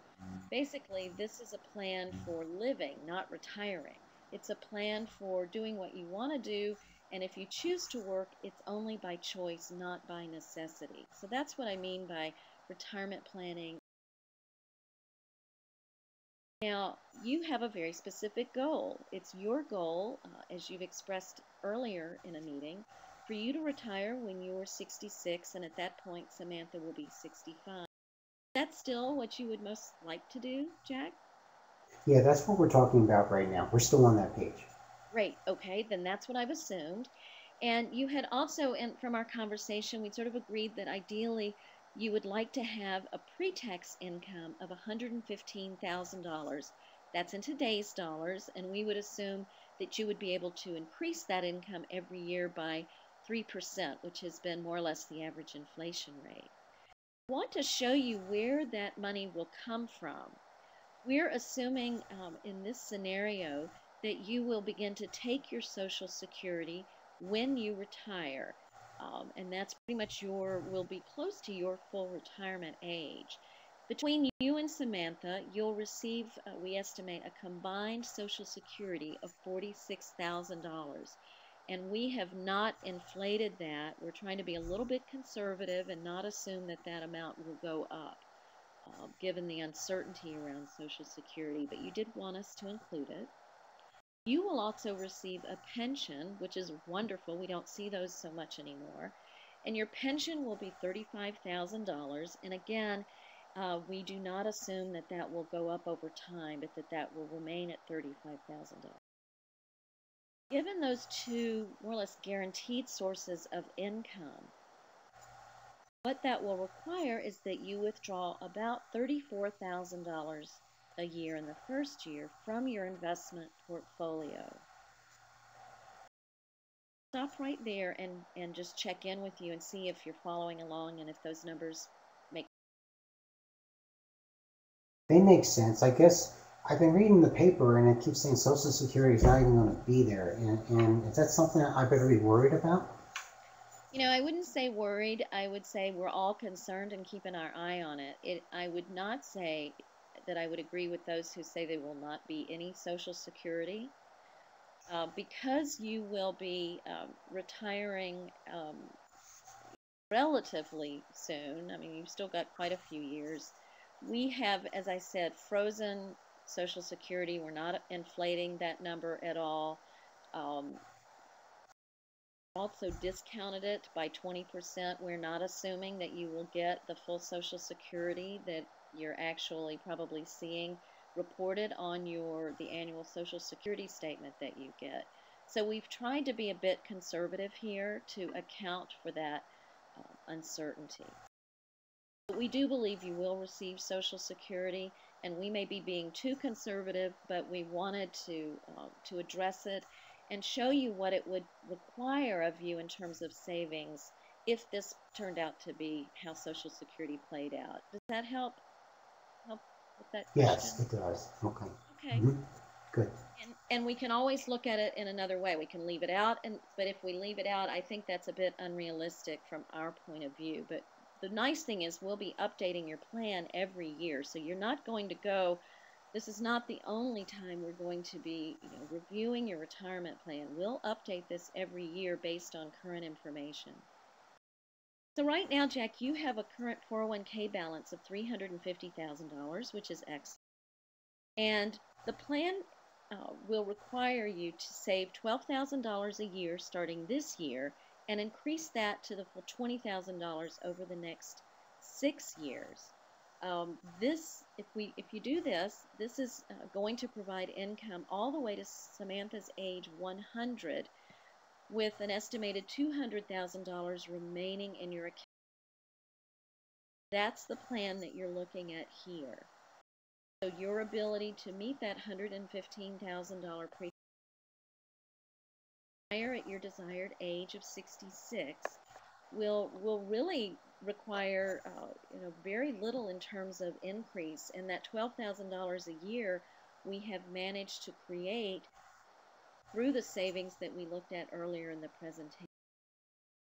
basically, this is a plan for living, not retiring. It's a plan for doing what you want to do, and if you choose to work, it's only by choice, not by necessity. So that's what I mean by retirement planning. Now, you have a very specific goal. It's your goal, as you've expressed earlier in a meeting, for you to retire when you're 66, and at that point, Samantha will be 65. Is that still what you would most like to do, Jack? Yeah, that's what we're talking about right now. We're still on that page. Great. Okay, then that's what I've assumed. And you had also, from our conversation, we sort of agreed that ideally you would like to have a pre-tax income of $115,000. That's in today's dollars, and we would assume that you would be able to increase that income every year by 3%, which has been more or less the average inflation rate. I want to show you where that money will come from. We're assuming in this scenario that you will begin to take your Social Security when you retire. And that's pretty much will be close to your full retirement age. Between you and Samantha, you'll receive, we estimate, a combined Social Security of $46,000. And we have not inflated that. We're trying to be a little bit conservative and not assume that that amount will go up, given the uncertainty around Social Security. But you did want us to include it. You will also receive a pension, which is wonderful. We don't see those so much anymore. And your pension will be $35,000. And again, we do not assume that that will go up over time, but that will remain at $35,000. Given those two more or less guaranteed sources of income, what that will require is that you withdraw about $34,000 a year in the first year from your investment portfolio. Stop right there and just check in with you and see if you're following along and if those numbers make sense. They make sense. I guess I've been reading the paper and it keeps saying Social Security is not even going to be there. And is that something I better be worried about? You know, I wouldn't say worried. I would say we're all concerned and keeping our eye on it. I would not say that I would agree with those who say there will not be any Social Security. Because you will be retiring relatively soon, I mean, you've still got quite a few years. We have, as I said, frozen Social Security. We're not inflating that number at all. Also discounted it by 20%. We're not assuming that you will get the full Social Security that you're actually probably seeing reported on the annual Social Security statement that you get. So we've tried to be a bit conservative here to account for that uncertainty. But we do believe you will receive Social Security, and we may be being too conservative, but we wanted to address it and show you what it would require of you in terms of savings if this turned out to be how Social Security played out. Does that help with that question? Yes, it does. Okay. Okay. Mm-hmm. Good. And we can always look at it in another way. We can leave it out, but if we leave it out, I think that's a bit unrealistic from our point of view. But the nice thing is we'll be updating your plan every year, so you're not going to go. This is not the only time we're going to be reviewing your retirement plan. We'll update this every year based on current information. So right now, Jack, you have a current 401k balance of $350,000, which is excellent. And the plan will require you to save $12,000 a year starting this year and increase that to the full $20,000 over the next 6 years. If you do this, this is going to provide income all the way to Samantha's age 100, with an estimated $200,000 remaining in your account. That's the plan that you're looking at here. So your ability to meet that $115,000 retire at your desired age of 66 will really require very little in terms of increase, and that $12,000 a year we have managed to create through the savings that we looked at earlier in the presentation.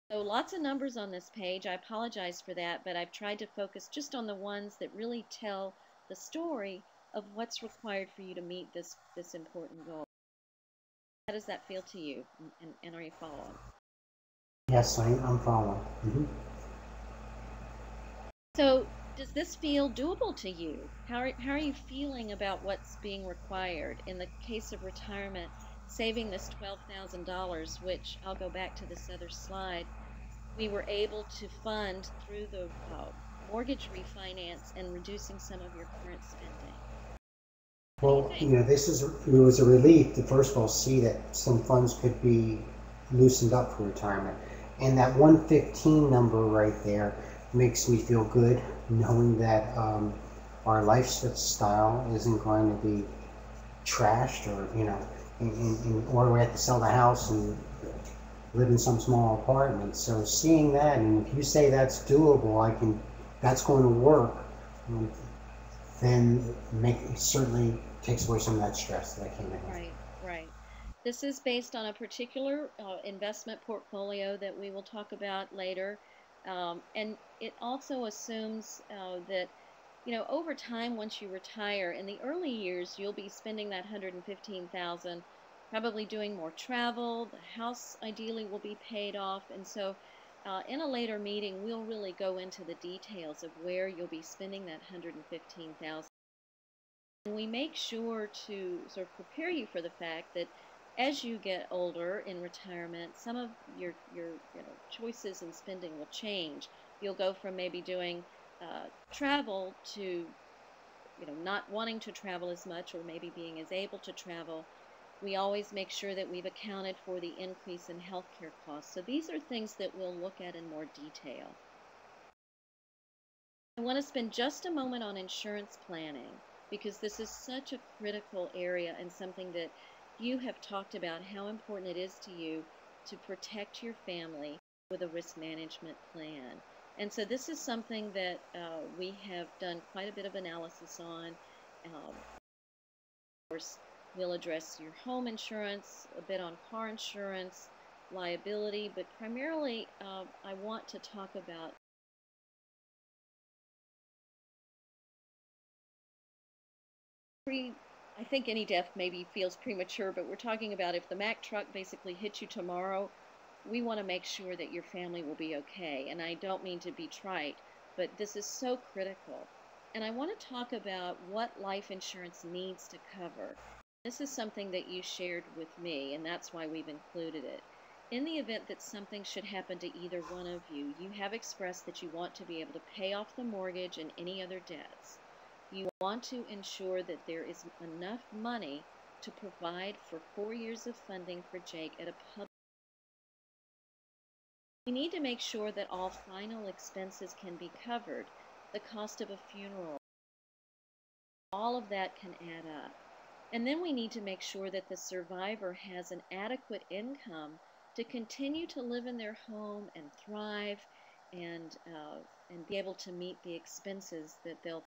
So lots of numbers on this page. I apologize for that, but I've tried to focus just on the ones that really tell the story of what's required for you to meet this important goal. How does that feel to you, and are you following? Yes, I'm following. Mm-hmm. So does this feel doable to you? How are you feeling about what's being required in the case of retirement, saving this $12,000, which I'll go back to this other slide, we were able to fund through the mortgage refinance and reducing some of your current spending? Well, it was a relief to first of all see that some funds could be loosened up for retirement. And that 115 number right there makes me feel good, knowing that our lifestyle isn't going to be trashed, or or we have to sell the house and live in some small apartment. So seeing that, and if you say that's doable, that's going to work, then certainly takes away some of that stress that I came in with. Right, right. This is based on a particular investment portfolio that we will talk about later. And it also assumes that, over time, once you retire, in the early years, you'll be spending that 115,000, probably doing more travel. The house ideally will be paid off. And so in a later meeting, we'll really go into the details of where you'll be spending that 115,000. And we make sure to sort of prepare you for the fact that as you get older in retirement, some of your choices in spending will change. You'll go from maybe doing travel to not wanting to travel as much, or maybe being as able to travel. We always make sure that we've accounted for the increase in healthcare costs. So these are things that we'll look at in more detail. I want to spend just a moment on insurance planning, because this is such a critical area and something that you have talked about how important it is to you to protect your family with a risk management plan. And so this is something that we have done quite a bit of analysis on. Of course, we'll address your home insurance, a bit on car insurance, liability, but primarily I want to talk about I think any death maybe feels premature, but we're talking about if the Mack truck basically hits you tomorrow, we want to make sure that your family will be okay. And I don't mean to be trite, but this is so critical. And I want to talk about what life insurance needs to cover. This is something that you shared with me, and that's why we've included it. In the event that something should happen to either one of you, you have expressed that you want to be able to pay off the mortgage and any other debts. You want to ensure that there is enough money to provide for 4 years of funding for Jake at a public. We need to make sure that all final expenses can be covered. The cost of a funeral, all of that can add up. And then we need to make sure that the survivor has an adequate income to continue to live in their home and thrive and be able to meet the expenses that they'll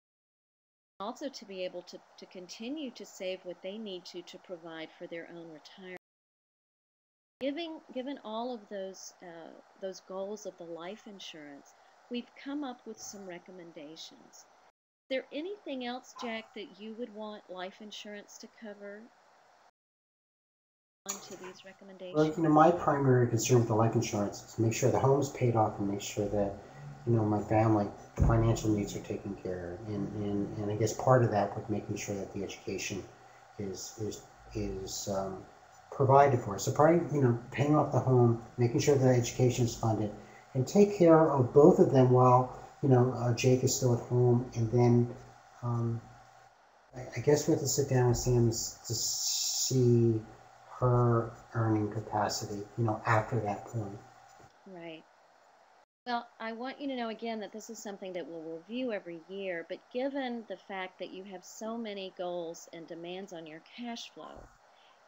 also to be able to continue to save what they need to provide for their own retirement. Given all of those goals of the life insurance, we've come up with some recommendations. Is there anything else, Jack, that you would want life insurance to cover onto these recommendations? Well, my primary concern with the life insurance is to make sure the home is paid off and make sure that my family financial needs are taken care of, and I guess part of that with making sure that the education is provided for. So probably paying off the home, making sure that education is funded, and take care of both of them while Jake is still at home, and then I guess we have to sit down with Sam to see her earning capacity, after that point. Right. Well, I want you to know again that this is something that we'll review every year, but given the fact that you have so many goals and demands on your cash flow,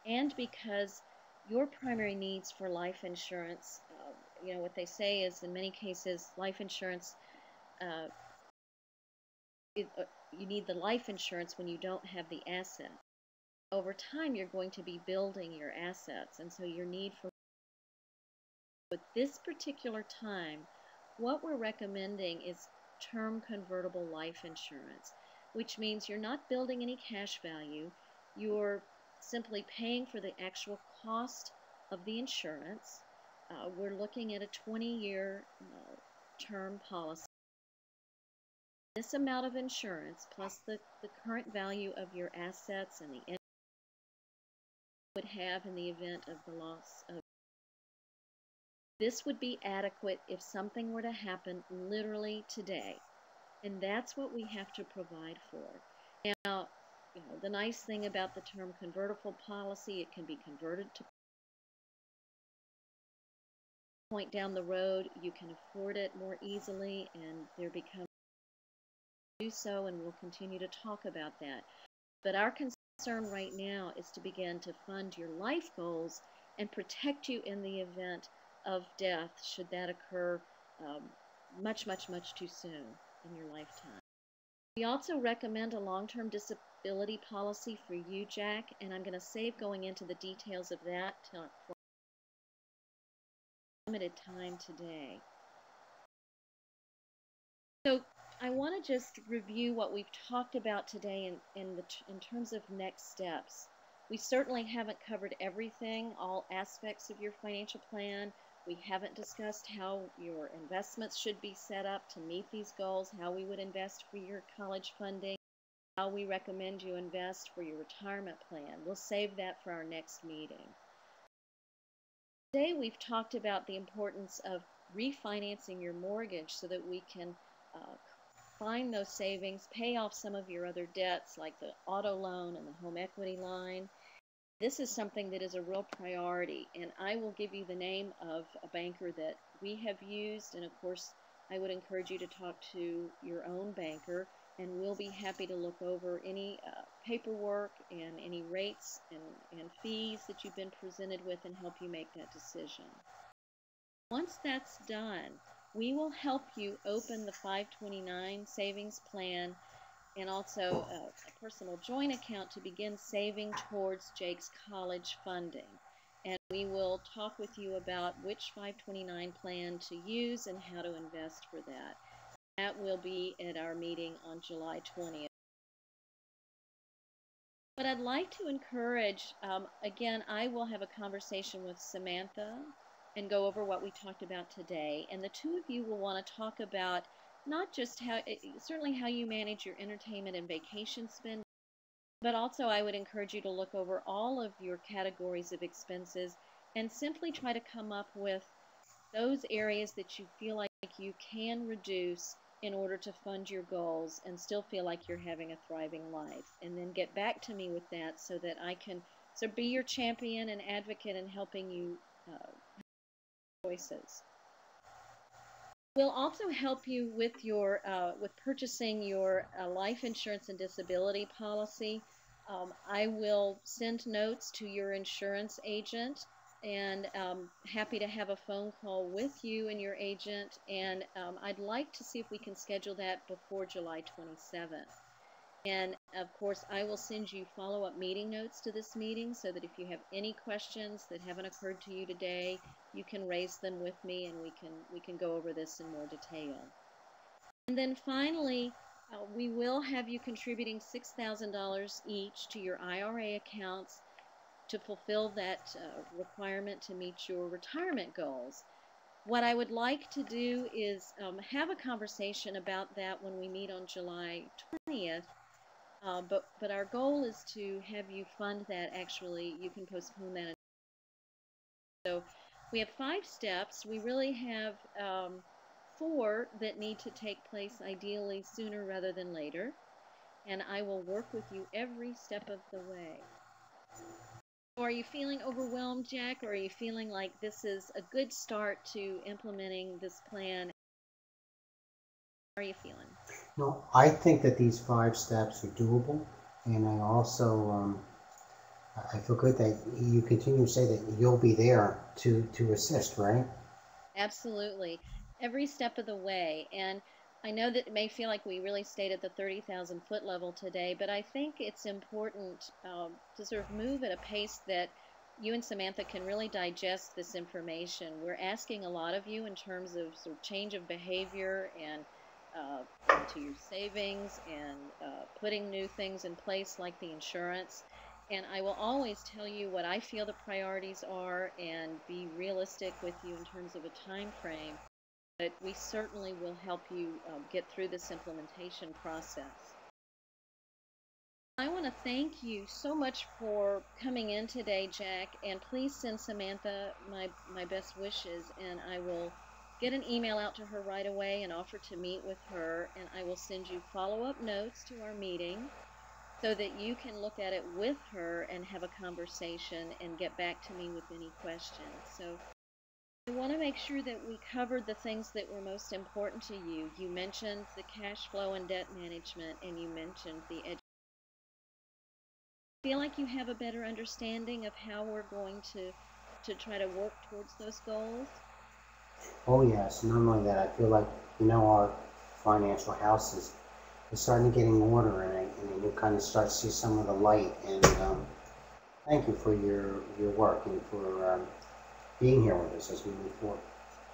and because your primary needs for life insurance, what they say is in many cases life insurance, you need the life insurance when you don't have the asset. Over time, you're going to be building your assets, and so your need for at this particular time, what we're recommending is term convertible life insurance, which means you're not building any cash value. You're simply paying for the actual cost of the insurance. We're looking at a 20-year term policy. This amount of insurance plus the current value of your assets and the income you would have in the event of the loss of this would be adequate if something were to happen literally today. And that's what we have to provide for. Now, the nice thing about the term convertible policy, it can be converted to point down the road. You can afford it more easily, and there becomes do so, and we'll continue to talk about that. But our concern concern right now is to begin to fund your life goals and protect you in the event of death, should that occur much, much, much too soon in your lifetime. We also recommend a long-term disability policy for you, Jack, and I'm going to save going into the details of that for limited time today. So I want to just review what we've talked about today in terms of next steps. We certainly haven't covered everything, all aspects of your financial plan. We haven't discussed how your investments should be set up to meet these goals, how we would invest for your college funding, how we recommend you invest for your retirement plan. We'll save that for our next meeting. Today we've talked about the importance of refinancing your mortgage so that we can find those savings, pay off some of your other debts like the auto loan and the home equity line. This is something that is a real priority, and I will give you the name of a banker that we have used, and of course I would encourage you to talk to your own banker, and we'll be happy to look over any paperwork and any rates and fees that you've been presented with and help you make that decision. Once that's done, we will help you open the 529 savings plan and also a personal joint account to begin saving towards Jake's college funding. And we will talk with you about which 529 plan to use and how to invest for that. That will be at our meeting on July 20th. But I'd like to encourage, again, I will have a conversation with Samantha and go over what we talked about today. And the two of you will want to talk about not just certainly how you manage your entertainment and vacation spending, but also I would encourage you to look over all of your categories of expenses and simply try to come up with those areas that you feel like you can reduce in order to fund your goals and still feel like you're having a thriving life. And then get back to me with that so that I can be your champion and advocate in helping you choices. We'll also help you with your with purchasing your life insurance and disability policy. I will send notes to your insurance agent, and happy to have a phone call with you and your agent. And I'd like to see if we can schedule that before July 27th. And of course, I will send you follow-up meeting notes to this meeting so that if you have any questions that haven't occurred to you today, you can raise them with me and we can go over this in more detail. And then finally, we will have you contributing $6,000 each to your IRA accounts to fulfill that requirement to meet your retirement goals. What I would like to do is have a conversation about that when we meet on July 20th. But our goal is to have you fund that. Actually, you can postpone that. So we have 5 steps. We really have 4 that need to take place ideally sooner rather than later. And I will work with you every step of the way. So are you feeling overwhelmed, Jack, or are you feeling like this is a good start to implementing this plan? How are you feeling? No, I think that these 5 steps are doable, and I also I feel good that you continue to say that you'll be there to assist, right? Absolutely. Every step of the way. And I know that it may feel like we really stayed at the 30,000 foot level today, but I think it's important to sort of move at a pace that you and Samantha can really digest this information. We're asking a lot of you in terms of sort of change of behavior and into your savings and putting new things in place like the insurance. And I will always tell you what I feel the priorities are and be realistic with you in terms of a time frame. But we certainly will help you get through this implementation process. I want to thank you so much for coming in today, Jack, and please send Samantha my best wishes, and I will get an email out to her right away and offer to meet with her, and I will send you follow-up notes to our meeting so that you can look at it with her and have a conversation and get back to me with any questions. So I want to make sure that we covered the things that were most important to you. You mentioned the cash flow and debt management, and you mentioned the education. feel like you have a better understanding of how we're going to try to work towards those goals? Oh yes, not only that, I feel like, our financial house is starting to get in order, and you kind of start to see some of the light. And thank you for your work and for being here with us as we move forward.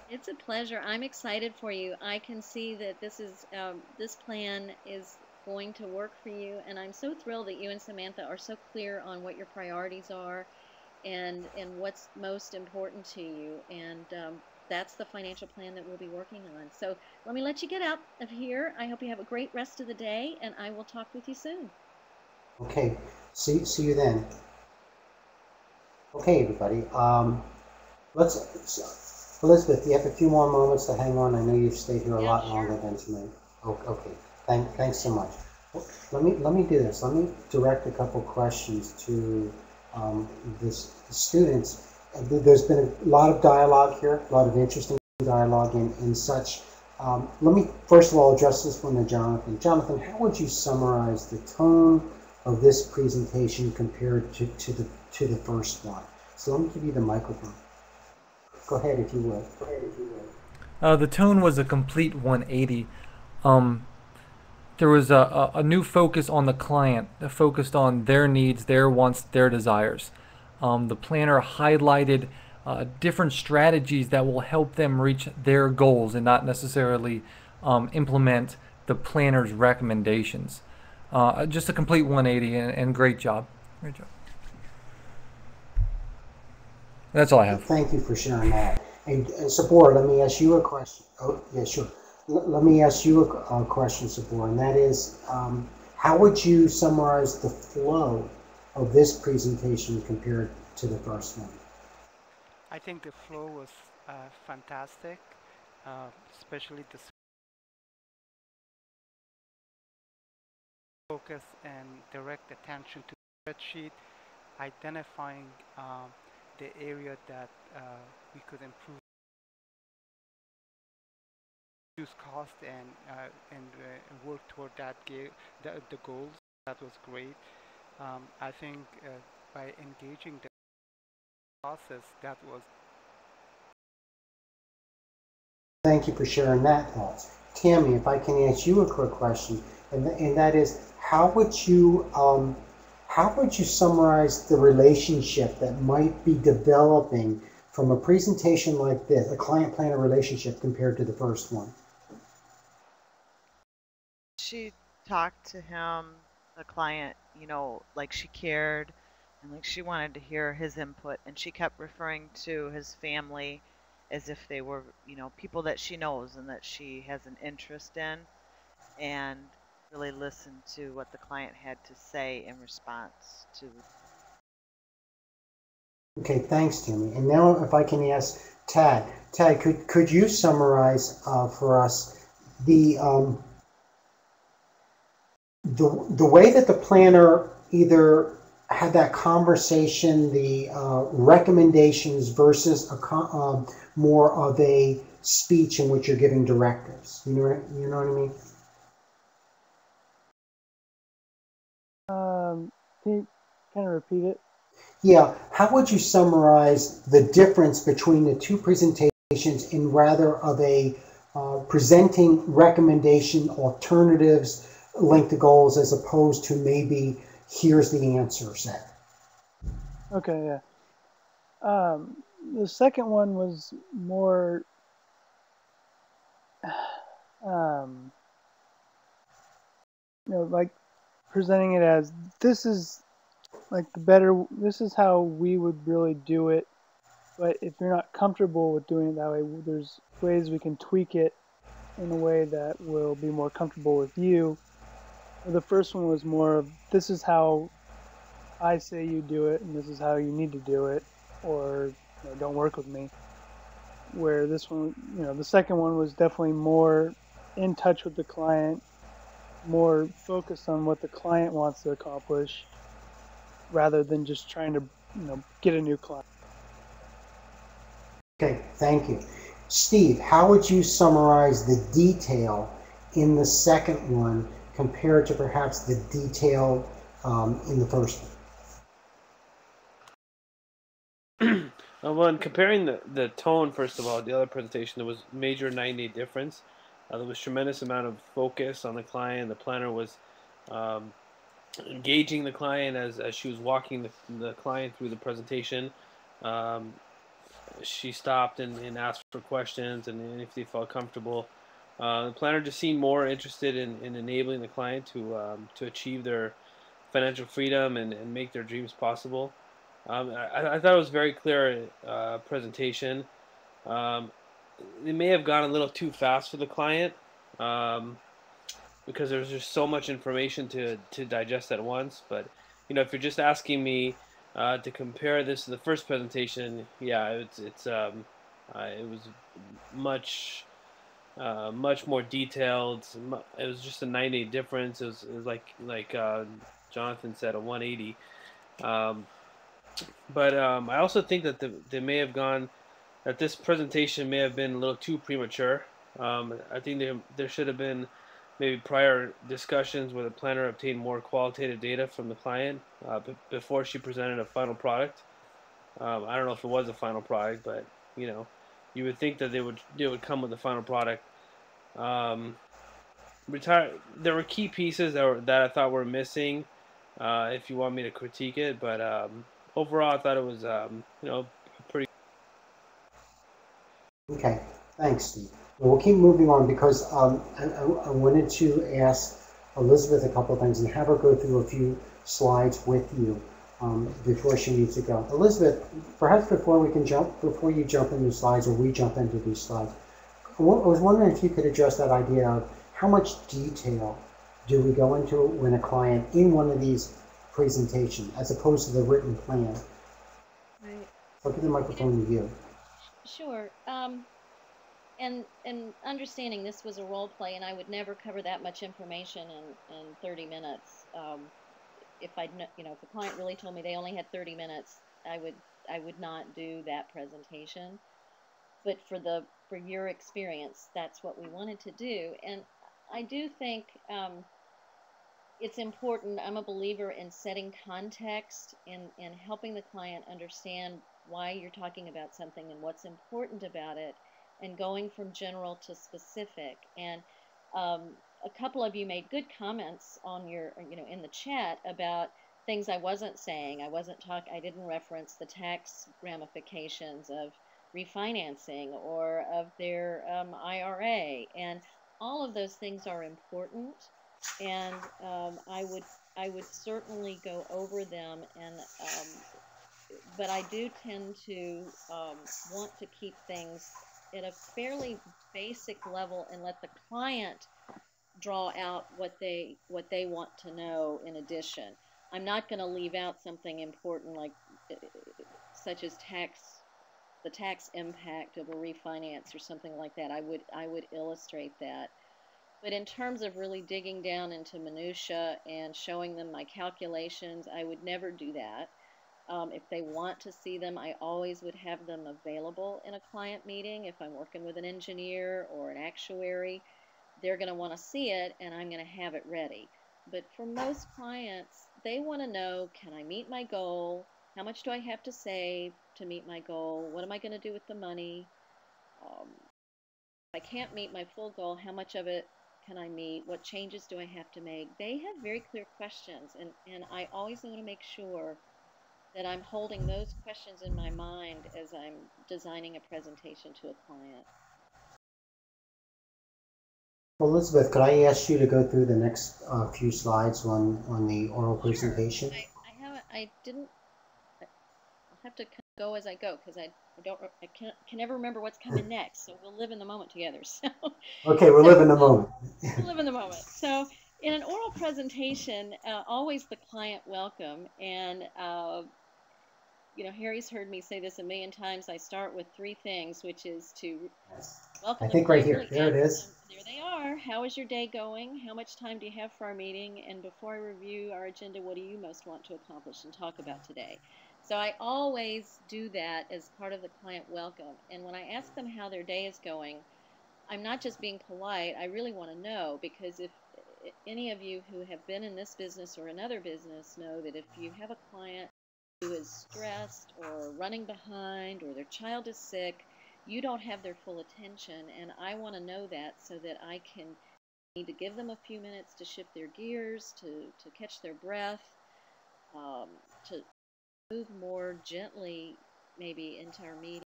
It's a pleasure. I'm excited for you. I can see that this plan is going to work for you, and I'm so thrilled that you and Samantha are so clear on what your priorities are and what's most important to you. And that's the financial plan that we'll be working on. So let me let you get out of here. I hope you have a great rest of the day, and I will talk with you soon. Okay, see you then. Okay, everybody. Elizabeth, you have a few more moments to hang on. I know you've stayed here a lot longer than tonight. Okay. Thanks so much. Let me do this. Let me direct a couple questions to the students. There's been a lot of dialogue here, a lot of interesting dialogue and such. Let me first of all address this one to Jonathan. Jonathan, how would you summarize the tone of this presentation compared to the first one? So let me give you the microphone. Go ahead if you would. The tone was a complete 180. There was a new focus on the client, focused on their needs, their wants, their desires. The planner highlighted different strategies that will help them reach their goals and not necessarily implement the planner's recommendations. Just a complete 180 and great job. Great job. That's all I have. Thank you for sharing that. And Sabor, let me ask you a question. Oh, yeah, sure. Let me ask you a question, Sabor, and that is, how would you summarize the flow of this presentation compared to the first one? I think the flow was fantastic, especially the focus and direct attention to the spreadsheet, identifying the area that we could improve, reduce cost, and work toward the goals. That was great. I think by engaging the process, that was. Thank you for sharing that thoughts. Tammy, if I can ask you a quick question, and that is, how would you summarize the relationship that might be developing from a presentation like this, a client-planner relationship, compared to the first one? She talked to him, the client, like she cared and like she wanted to hear his input, and she kept referring to his family as if they were, people that she knows and that she has an interest in, and really listened to what the client had to say in response to. Okay, thanks, Tammy. And now if I can ask Tad. Tad, could you summarize for us the way that the planner either had that conversation, the recommendations versus more of a speech in which you're giving directives? You know what I mean? Can you kind of repeat it? Yeah. How would you summarize the difference between the two presentations in rather of a presenting recommendation, alternatives linked to goals, as opposed to maybe here's the answer set? Okay, yeah. The second one was more like presenting it as this is how we would really do it, but if you're not comfortable with doing it that way, there's ways we can tweak it in a way that will be more comfortable with you. The first one was more of, this is how I say you do it, and this is how you need to do it, or don't work with me. Where this one, the second one was definitely more in touch with the client, more focused on what the client wants to accomplish, rather than just trying to, get a new client. Okay, thank you. Steve, how would you summarize the detail in the second one compared to perhaps the detail in the first one? Well, in comparing the tone, first of all, the other presentation, there was major 9-day difference. There was tremendous amount of focus on the client. The planner was um, engaging the client as she was walking the client through the presentation. Um, she stopped and asked for questions and if they felt comfortable. The planner just seemed more interested in enabling the client to achieve their financial freedom and make their dreams possible. I thought it was a very clear presentation. Um, it may have gone a little too fast for the client um, because there's just so much information to digest at once. But if you're just asking me to compare this to the first presentation, yeah, it was much much more detailed. It was just a 9-day difference. It was like Jonathan said, a 180. Um, but I also think that they may have gone that this presentation may have been a little too premature. I think there should have been maybe prior discussions where the planner obtained more qualitative data from the client before she presented a final product. I don't know if it was a final product, but you would think that they would come with a final product. Um, There were key pieces that I thought were missing. If you want me to critique it, but overall, I thought it was pretty. Okay, thanks, Steve. We'll keep moving on because I wanted to ask Elizabeth a couple of things and have her go through a few slides with you before she needs to go. Elizabeth, perhaps before you jump into slides or we jump into these slides, I was wondering if you could address that idea of how much detail do we go into when a client in one of these presentations as opposed to the written plan. Right. So I'll give the microphone to you. Sure. And understanding this was a role play, and I would never cover that much information in 30 minutes. If if the client really told me they only had 30 minutes, I would not do that presentation. But for your experience, that's what we wanted to do, and I do think it's important. I'm a believer in setting context and helping the client understand why you're talking about something and what's important about it, and going from general to specific. And a couple of you made good comments on in the chat about things I wasn't saying. I didn't reference the tax ramifications of refinancing or of their IRA, and all of those things are important, and I would certainly go over them, and but I do tend to want to keep things at a fairly basic level and let the client draw out what they want to know in addition. I'm not going to leave out something important like such as the tax impact of a refinance or something like that. I would illustrate that. But in terms of really digging down into minutia and showing them my calculations, I would never do that. If they want to see them, I always would have them available in a client meeting. If I'm working with an engineer or an actuary, they're going to want to see it, and I'm going to have it ready. But for most clients, they want to know, can I meet my goal? How much do I have to save to meet my goal? What am I going to do with the money? If I can't meet my full goal, how much of it can I meet? What changes do I have to make? They have very clear questions, and I always want to make sure that I'm holding those questions in my mind as I'm designing a presentation to a client. Well, Elizabeth, could I ask you to go through the next few slides on the oral presentation? Sure. I didn't. I'll have to go as I go because I can never remember what's coming next. So we'll live in the moment together. So okay, we'll live in the moment. We'll live in the moment. So in an oral presentation, always the client welcome, and Harry's heard me say this a million times. I start with three things, which is to welcome I think right here. There it is. There they are. How is your day going? How much time do you have for our meeting? And before I review our agenda, what do you most want to accomplish and talk about today? So I always do that as part of the client welcome. And when I ask them how their day is going, I'm not just being polite. I really want to know, because if any of you who have been in this business or another business know that if you have a client who is stressed or running behind or their child is sick, you don't have their full attention, and I want to know that so that I can need to give them a few minutes to shift their gears, to catch their breath, to move more gently maybe into our meeting.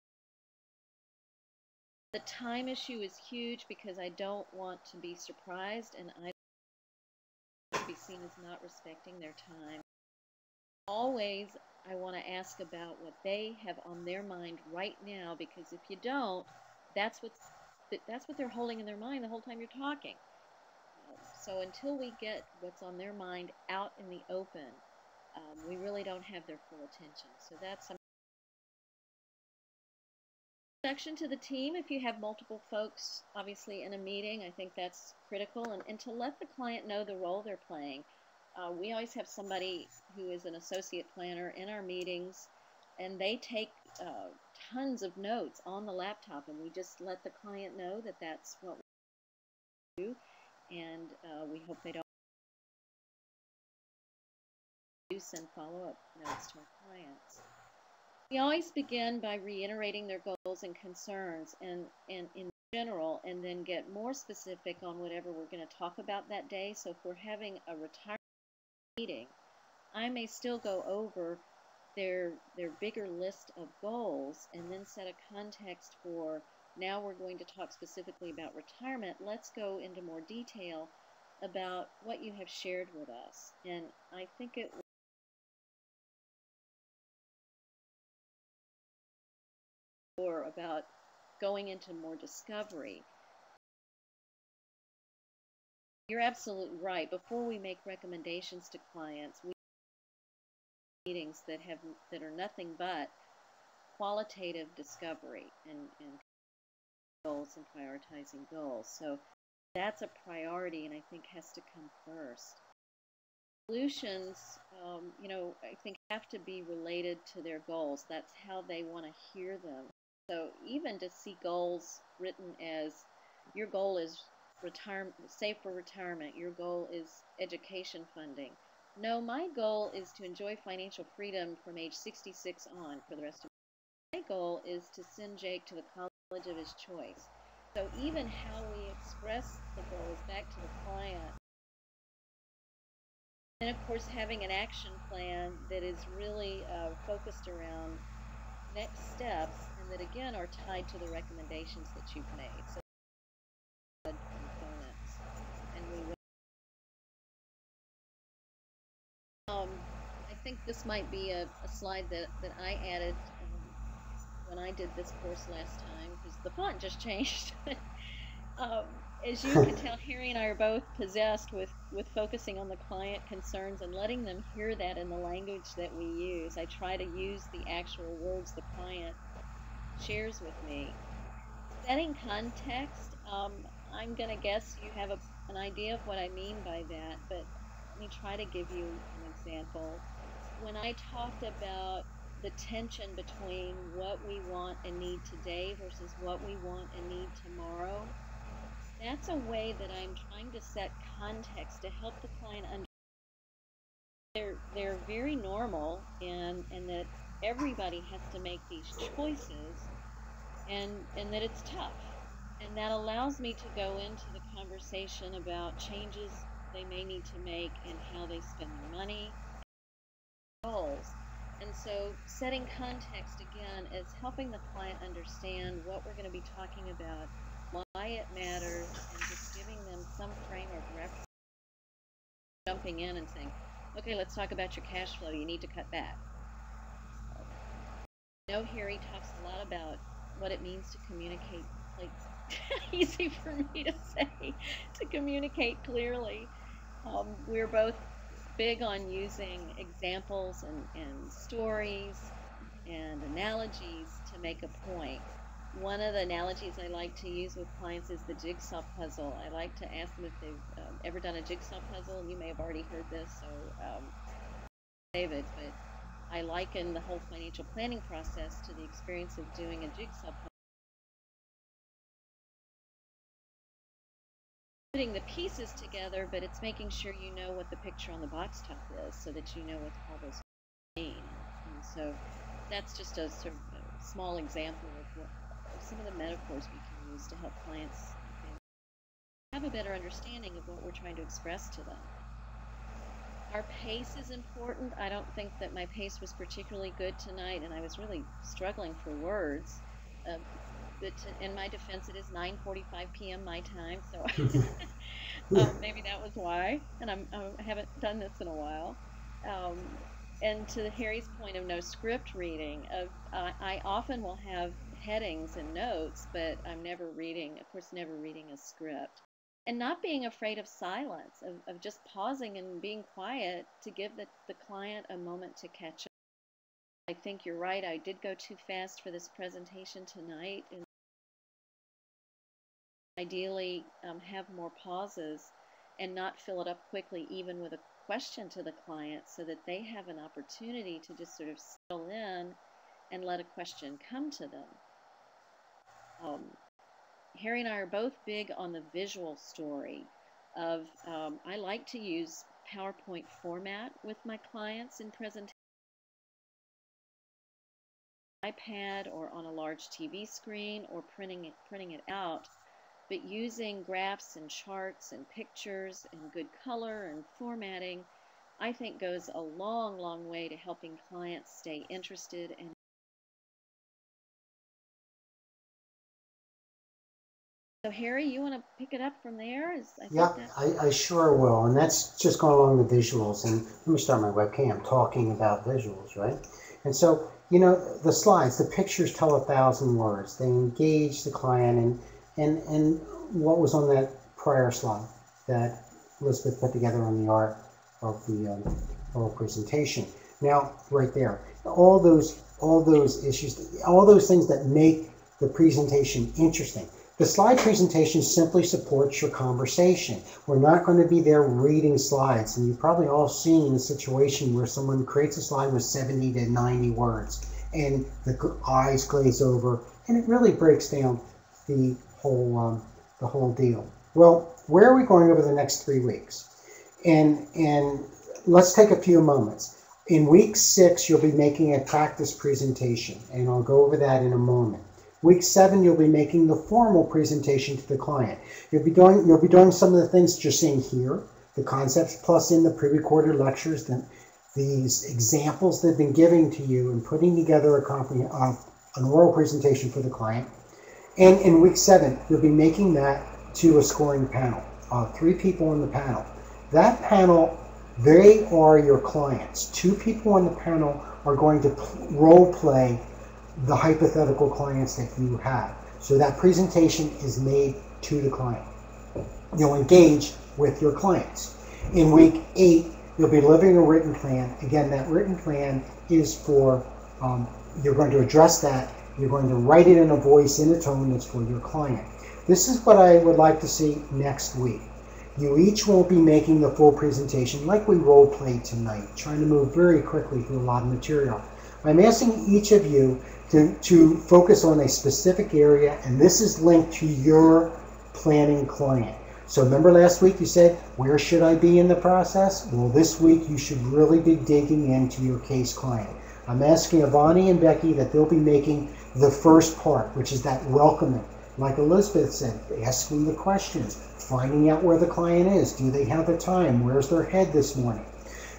The time issue is huge because I don't want to be surprised and I don't want to be seen as not respecting their time. Always, I want to ask about what they have on their mind right now, because if you don't, that's what they're holding in their mind the whole time you're talking. So until we get what's on their mind out in the open, we really don't have their full attention. So that's some introduction to the team. If you have multiple folks, obviously, in a meeting, I think that's critical. And to let the client know the role they're playing. We always have somebody who is an associate planner in our meetings, and they take tons of notes on the laptop, and we just let the client know that that's what we do, and we hope they don't send follow-up notes to our clients. We always begin by reiterating their goals and concerns and in general, and then get more specific on whatever we're going to talk about that day. So if we're having a retirement meeting, I may still go over their bigger list of goals and then set a context for, now we're going to talk specifically about retirement. Let's go into more detail about what you have shared with us. And I think it or about going into more discovery. You're absolutely right. Before we make recommendations to clients, we have meetings that are nothing but qualitative discovery and goals and prioritizing goals. So that's a priority, and I think has to come first. Solutions, I think have to be related to their goals. That's how they want to hear them. So even to see goals written as, your goal is retirement, save for retirement, your goal is education funding. No, my goal is to enjoy financial freedom from age 66 on for the rest of my goal is to send Jake to the college of his choice. So even how we express the goals back to the client, and of course having an action plan that is really focused around next steps, and that again are tied to the recommendations that you've made. So components, and I think this might be a slide that I added when I did this course last time, because the font just changed. As you can tell, Harry and I are both possessed with focusing on the client concerns and letting them hear that in the language that we use. I try to use the actual words the client shares with me. Setting context, I'm going to guess you have an idea of what I mean by that, but let me try to give you an example. When I talked about the tension between what we want and need today versus what we want and need tomorrow, that's a way that I'm trying to set context to help the client understand they're very normal, and that everybody has to make these choices, and that it's tough. And that allows me to go into the conversation about changes they may need to make and how they spend their money, goals. And so setting context again is helping the client understand what we're going to be talking about, why it matters, and just giving them some frame of reference. Jumping in and saying, okay, let's talk about your cash flow. You need to cut back. I know Harry talks a lot about what it means to communicate. Like, easy for me to say, to communicate clearly. We're both big on using examples and stories and analogies to make a point. One of the analogies I like to use with clients is the jigsaw puzzle. I like to ask them if they've ever done a jigsaw puzzle, and you may have already heard this, so David, but I liken the whole financial planning process to the experience of doing a jigsaw puzzle. Putting the pieces together, but it's making sure you know what the picture on the box top is, so that you know what all those mean. And So that's just a sort of a small example of some of the metaphors we can use to help clients have a better understanding of what we're trying to express to them. Our pace is important. I don't think that my pace was particularly good tonight, and I was really struggling for words. But in my defense, it is 9:45 p.m. my time, so maybe that was why. And I haven't done this in a while. And to Harry's point of no script reading, I often will have headings and notes, but I'm never reading, of course, never reading a script. And not being afraid of silence, of just pausing and being quiet to give the client a moment to catch up. I think you're right. I did go too fast for this presentation tonight. And ideally, have more pauses and not fill it up quickly, even with a question to the client, so that they have an opportunity to just sort of settle in and let a question come to them. Harry and I are both big on the visual story of, I like to use PowerPoint format with my clients in presentation, iPad or on a large TV screen, or printing it out, but using graphs and charts and pictures and good color and formatting, I think goes a long, long way to helping clients stay interested. And so, Harry, you want to pick it up from there? I sure will. And that's just going along the visuals. And let me start my webcam talking about visuals, right? And so, the slides, the pictures tell 1,000 words. They engage the client. And what was on that prior slide that Elizabeth put together on the art of the oral presentation. Now, right there, all those issues, all those things that make the presentation interesting. The slide presentation simply supports your conversation. We're not going to be there reading slides. And you've probably all seen a situation where someone creates a slide with 70 to 90 words and the eyes glaze over, and it really breaks down the whole deal. Well, where are we going over the next 3 weeks? And let's take a few moments. In week 6, you'll be making a practice presentation, and I'll go over that in a moment. Week 7, you'll be making the formal presentation to the client. You'll be doing some of the things that you're seeing here, the concepts, plus in the pre-recorded lectures, these examples they've been giving to you, and putting together an oral presentation for the client. And in week 7, you'll be making that to a scoring panel, 3 people on the panel. That panel, they are your clients. 2 people on the panel are going to role play the hypothetical clients that you have. So that presentation is made to the client. You'll engage with your clients. In week 8, you'll be living a written plan. Again, that written plan is for, you're going to address that. You're going to write it in a voice, in a tone that's for your client. This is what I would like to see next week. You each won't be making the full presentation like we role played tonight, trying to move very quickly through a lot of material. I'm asking each of you to focus on a specific area, and this is linked to your planning client. So remember last week you said, where should I be in the process? Well, this week you should really be digging into your case client. I'm asking Avani and Becky that they'll be making the first part, which is that welcoming. Like Elizabeth said, asking the questions, finding out where the client is. Do they have the time? Where's their head this morning?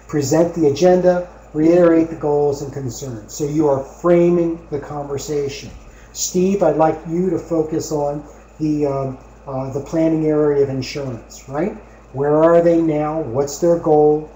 Present the agenda, reiterate the goals and concerns. So you are framing the conversation. Steve, I'd like you to focus on the planning area of insurance, right? Where are they now? What's their goal?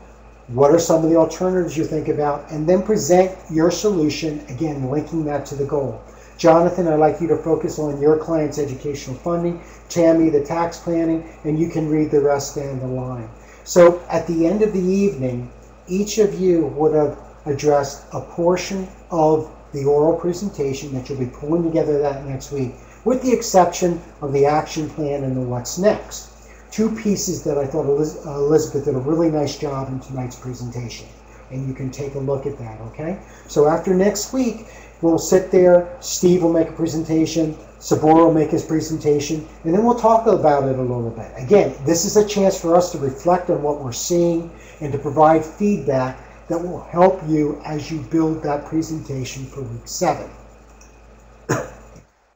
What are some of the alternatives you think about? And then present your solution, again, linking that to the goal. Jonathan, I'd like you to focus on your client's educational funding. Tammy, the tax planning, and you can read the rest down the line. So at the end of the evening, each of you would have addressed a portion of the oral presentation that you'll be pulling together that next week, with the exception of the action plan and the what's next. 2 pieces that I thought Elizabeth did a really nice job in tonight's presentation. And you can take a look at that, okay? So after next week, we'll sit there, Steve will make a presentation, Sabor will make his presentation, and then we'll talk about it a little bit. Again, this is a chance for us to reflect on what we're seeing and to provide feedback that will help you as you build that presentation for week 7.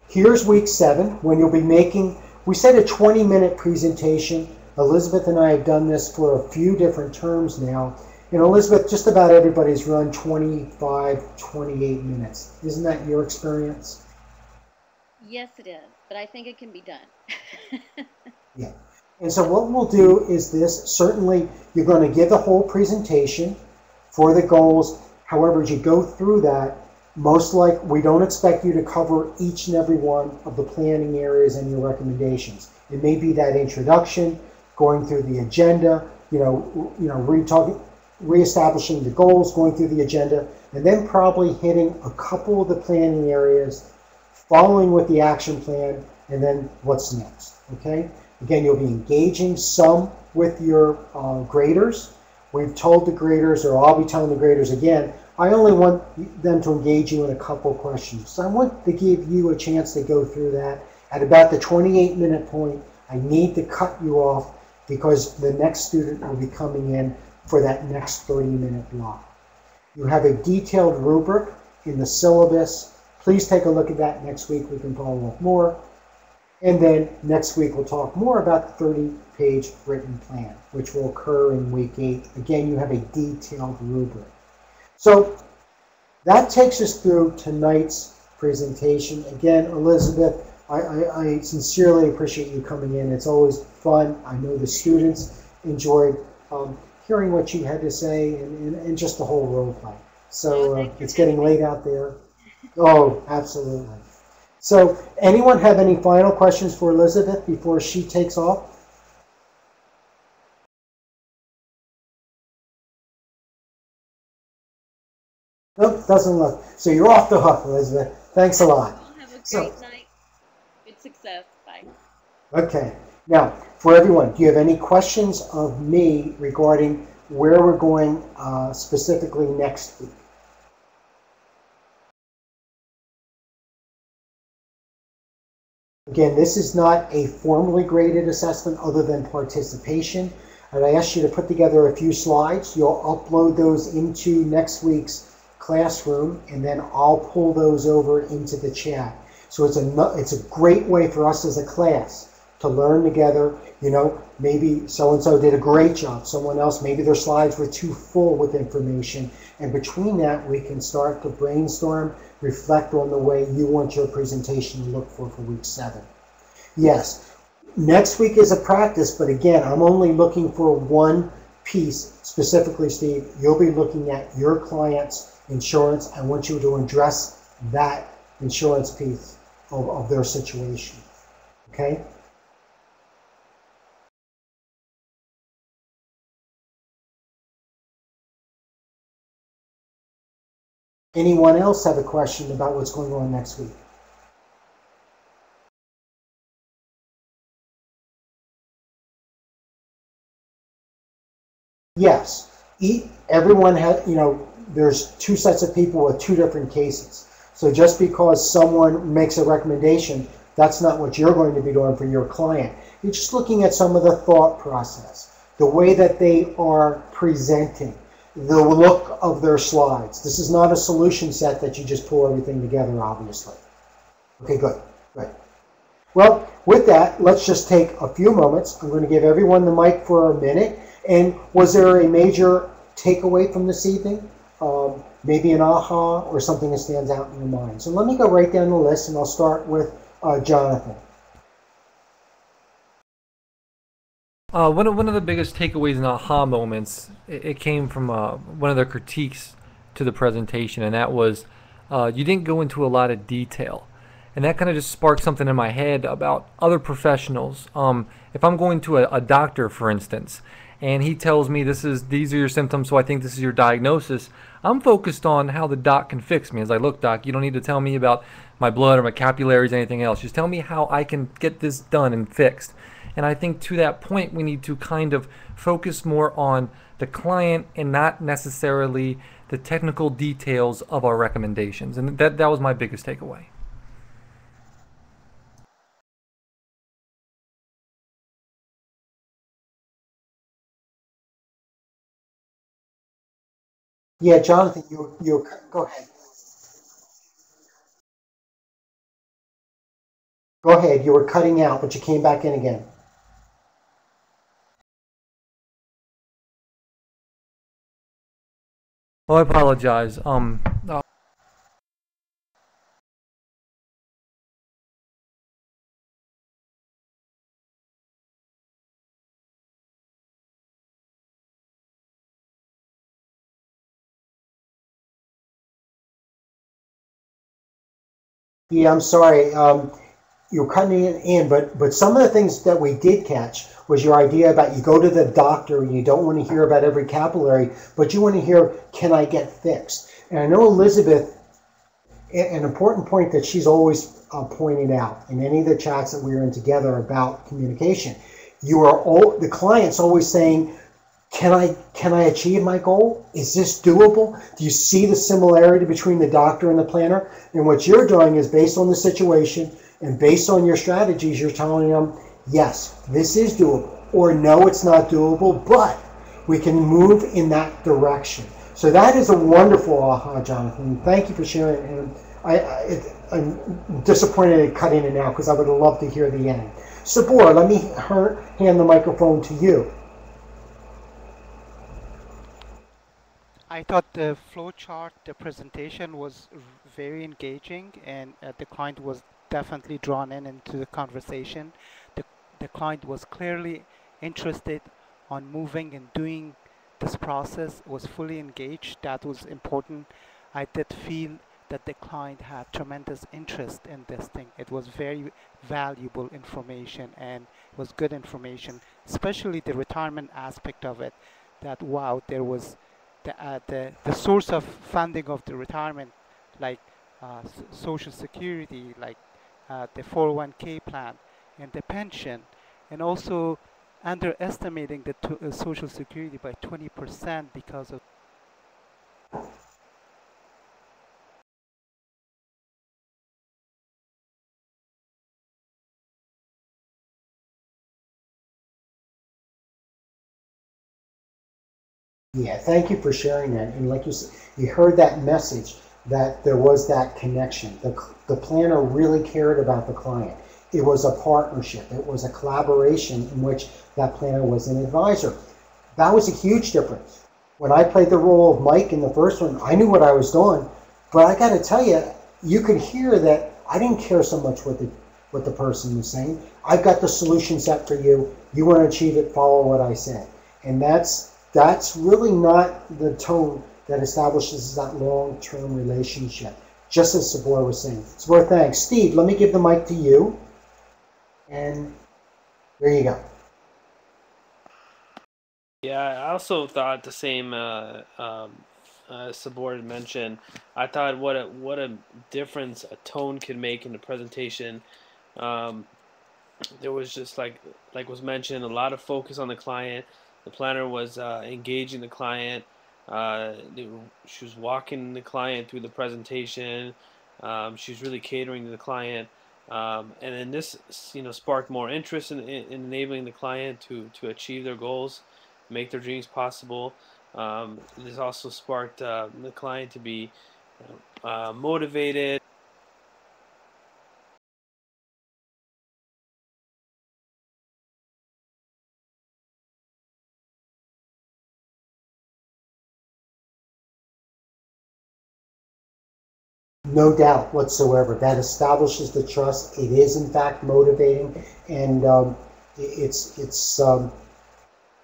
Here's week 7 when you'll be making, we said a 20-minute presentation. Elizabeth and I have done this for a few different terms now. And Elizabeth, just about everybody's run 25, 28 minutes. Isn't that your experience? Yes, it is, but I think it can be done. Yeah. And so what we'll do is this. Certainly, you're going to give the whole presentation for the goals. However, as you go through that, most like we don't expect you to cover each and every one of the planning areas and your recommendations. It may be that introduction, going through the agenda, reestablishing the goals, going through the agenda, and then probably hitting a couple of the planning areas, following with the action plan, and then what's next, okay? Again, you'll be engaging some with your graders. We've told the graders, or I'll be telling the graders again, I only want them to engage you in a couple questions. So I want to give you a chance to go through that. At about the 28-minute point, I need to cut you off because the next student will be coming in for that next 30-minute block. You have a detailed rubric in the syllabus. Please take a look at that next week. We can follow up more. And then next week we'll talk more about the 30-page written plan, which will occur in week 8. Again, you have a detailed rubric. So that takes us through tonight's presentation. Again, Elizabeth, I sincerely appreciate you coming in. It's always fun. I know the students enjoyed hearing what you had to say and just the whole role play. So it's getting late out there. Oh, absolutely. So anyone have any final questions for Elizabeth before she takes off? Nope, doesn't look. So you're off the hook, Elizabeth. Thanks a lot. Have a great night. Good success. Bye. Okay. Now, for everyone, do you have any questions of me regarding where we're going specifically next week? Again, this is not a formally graded assessment other than participation. And I asked you to put together a few slides. You'll upload those into next week's classroom, and then I'll pull those over into the chat. So it's a great way for us as a class to learn together. You know, maybe so-and-so did a great job. Someone else, maybe their slides were too full with information. And between that, we can start to brainstorm, reflect on the way you want your presentation to look for week 7. Yes, next week is a practice, but again, I'm only looking for one piece. Specifically, Steve, you'll be looking at your client's insurance. I want you to address that insurance piece of their situation, okay? Anyone else have a question about what's going on next week? Yes, everyone has, there's 2 sets of people with 2 different cases. So just because someone makes a recommendation, that's not what you're going to be doing for your client. You're just looking at some of the thought process, the way that they are presenting, the look of their slides. This is not a solution set that you just pull everything together, obviously. Okay, good. Well, with that, let's just take a few moments. I'm going to give everyone the mic for a minute. And was there a major takeaway from this evening? Maybe an aha or something that stands out in your mind. So let me go right down the list, and I'll start with Jonathan. One of the biggest takeaways and aha moments, it came from one of the critiques to the presentation, and that was you didn't go into a lot of detail. And that kind of just sparked something in my head about other professionals. If I'm going to a doctor, for instance, and he tells me these are your symptoms, so I think this is your diagnosis, I'm focused on how the doc can fix me. It's like, look, doc, you don't need to tell me about my blood or my capillaries or anything else. Just tell me how I can get this done and fixed. And I think to that point, we need to kind of focus more on the client and not necessarily the technical details of our recommendations. And that was my biggest takeaway. Yeah, Jonathan, you go ahead. Go ahead. You were cutting out, but you came back in again. Oh, I apologize. Yeah, I'm sorry. You're cutting it in, but some of the things that we did catch was your idea about you go to the doctor and you don't want to hear about every capillary, but you want to hear, can I get fixed? And I know Elizabeth, an important point that she's always pointed out in any of the chats that we were in together about communication, the client's always saying, can I achieve my goal? Is this doable? Do you see the similarity between the doctor and the planner? And what you're doing is based on the situation and based on your strategies, you're telling them, yes, this is doable, or no, it's not doable, but we can move in that direction. So that is a wonderful aha, Jonathan. Thank you for sharing. And I'm disappointed it cut in and out because I would have loved to hear the end. Sabor, let me hand the microphone to you. I thought the flow chart, the presentation was very engaging, and the client was definitely drawn in into the conversation. The, the client was clearly interested on moving and doing this process, was fully engaged. That was important. I did feel that the client had tremendous interest in this thing. It was very valuable information and was good information, especially the retirement aspect of it. That wow, there was the source of funding of the retirement, like social security, like the 401k plan and the pension, and also underestimating the social security by 20% because of Yeah, thank you for sharing that. And like you said, you heard that message that there was that connection. The planner really cared about the client. It was a partnership. It was a collaboration in which that planner was an advisor. That was a huge difference. When I played the role of Mike in the first one, I knew what I was doing, but I got to tell you, you could hear that I didn't care so much what the person was saying. I've got the solution set for you. You want to achieve it, follow what I said. And that's really not the tone that establishes that long-term relationship, just as Sabor was saying. Sabor, thanks. Steve, let me give the mic to you. And there you go. Yeah, I also thought the same. Sabor had mentioned. I thought what a difference a tone could make in the presentation. Um, there was just like was mentioned, a lot of focus on the client. The planner was engaging the client. She was walking the client through the presentation. She was really catering to the client. And then this, sparked more interest in enabling the client to achieve their goals, make their dreams possible. This also sparked the client to be motivated. No doubt whatsoever. That establishes the trust. It is in fact motivating, and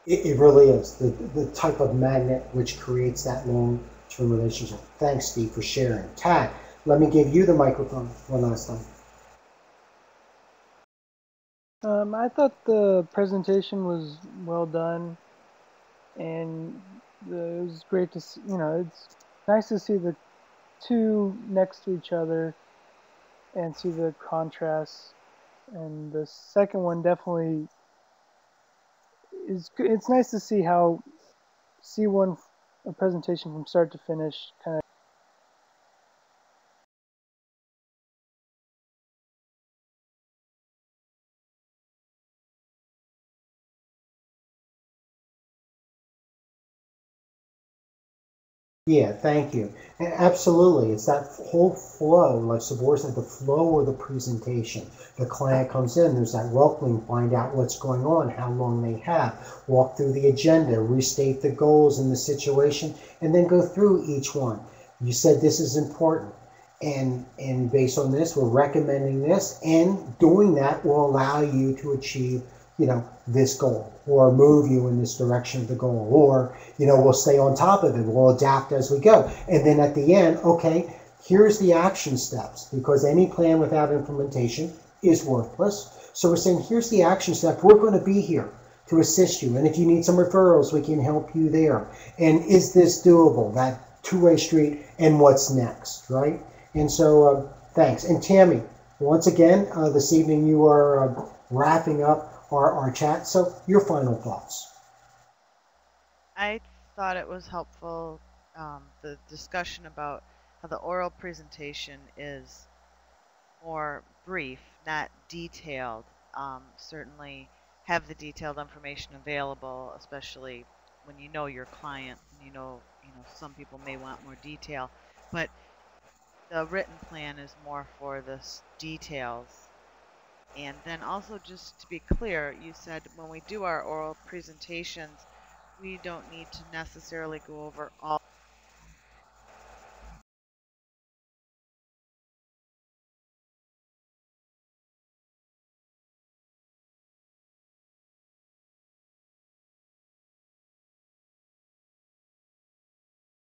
it really is the type of magnet which creates that long-term relationship. Thanks, Steve, for sharing. Tad, let me give you the microphone one last time. I thought the presentation was well done, and it was great to see, it's nice to see the two next to each other and see the contrasts. And the second one definitely is. It's nice to see how a presentation from start to finish kind of Yeah, thank you. Absolutely. It's that whole flow, like Sabor said, the flow of the presentation. The client comes in, there's that welcoming, find out what's going on, how long they have, walk through the agenda, restate the goals and the situation, and then go through each one. You said this is important. And based on this, we're recommending this, and doing that will allow you to achieve, this goal, or move you in this direction of the goal, or, we'll stay on top of it, we'll adapt as we go. And then at the end, okay, here's the action steps, because any plan without implementation is worthless. So we're saying, here's the action step. We're going to be here to assist you. And if you need some referrals, we can help you there. And is this doable? That two-way street, and what's next, right? And so, thanks. And Tammy, once again, this evening you are wrapping up our chat. So, your final thoughts. I thought it was helpful, the discussion about how the oral presentation is more brief, not detailed. Certainly have the detailed information available, especially when you know your client, and some people may want more detail, but the written plan is more for the details. And then also, just to be clear, you said when we do our oral presentations, we don't need to necessarily go over all.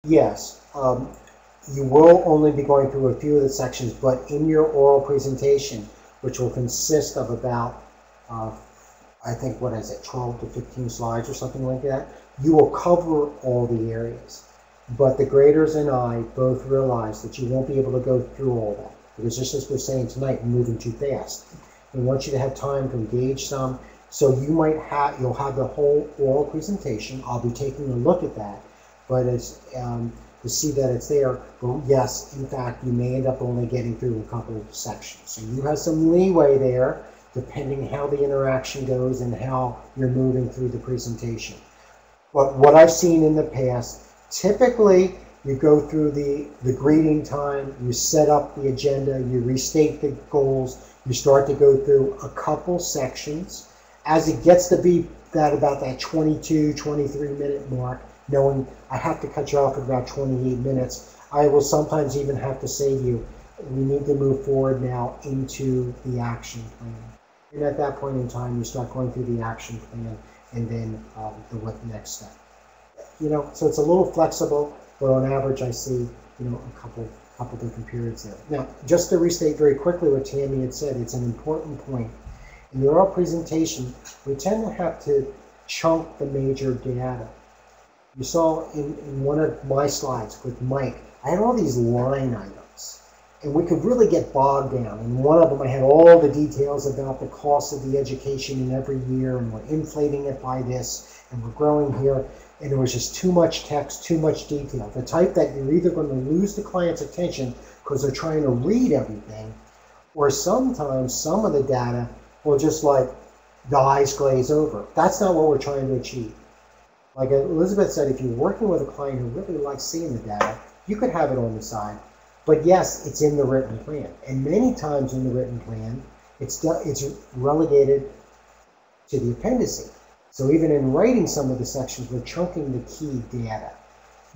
Yes, you will only be going through a few of the sections, but in your oral presentation, which will consist of about, I think, 12 to 15 slides or something like that, you will cover all the areas. But the graders and I both realize that you won't be able to go through all that, because just as we're saying tonight, we're moving too fast. We want you to have time to engage some. So you'll have the whole oral presentation. I'll be taking a look at that, but it's to see that it's there. But yes, in fact, you may end up only getting through a couple of sections. So you have some leeway there, depending how the interaction goes and how you're moving through the presentation. But what I've seen in the past, typically you go through the greeting time, you set up the agenda, you restate the goals, you start to go through a couple sections. As it gets to be about that 22, 23 minute mark, knowing I have to cut you off at about 28 minutes, I will sometimes even have to say to you, we need to move forward now into the action plan. And at that point in time, you start going through the action plan and then what next step. So it's a little flexible, but on average, I see, a couple different periods there. Now, just to restate very quickly what Tammy had said, it's an important point. In the oral presentation, we tend to have to chunk the major data. You saw in one of my slides with Mike, I had all these line items, and we could really get bogged down. In one of them, I had all the details about the cost of the education in every year, and we're inflating it by this, and we're growing here, and there was just too much text, too much detail. The type that you're either going to lose the client's attention because they're trying to read everything, or sometimes some of the data will just the eyes glaze over. That's not what we're trying to achieve. Like Elizabeth said, if you're working with a client who really likes seeing the data, you could have it on the side. But yes, it's in the written plan. And many times in the written plan, it's relegated to the appendices. So even in writing some of the sections, we're chunking the key data.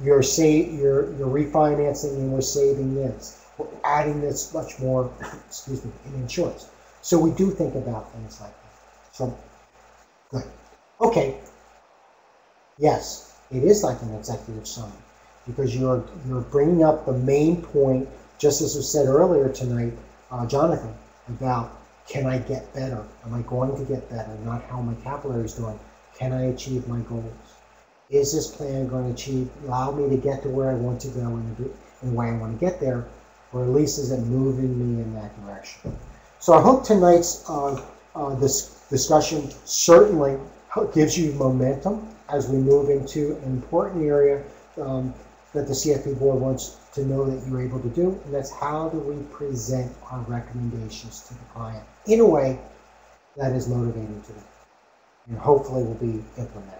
You're refinancing and we're saving this. We're adding this much more, in insurance. So we do think about things like that. So, good. Okay. Yes, it is like an executive summary because you're bringing up the main point, just as was said earlier tonight, Jonathan, about can I get better? Am I going to get better? Not how my capillary is doing. Can I achieve my goals? Is this plan going to allow me to get to where I want to go in the way I want to get there, or at least is it moving me in that direction? So I hope tonight's this discussion certainly gives you momentum as we move into an important area that the CFP board wants to know that you're able to do, and that's how do we present our recommendations to the client in a way that is motivating to them and hopefully will be implemented.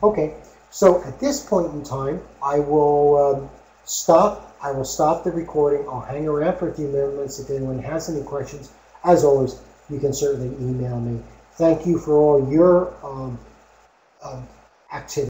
Okay, So at this point in time, I will stop. I will stop the recording. I'll hang around for a few minutes. If anyone has any questions, as always, you can certainly email me. Thank you for all your activities.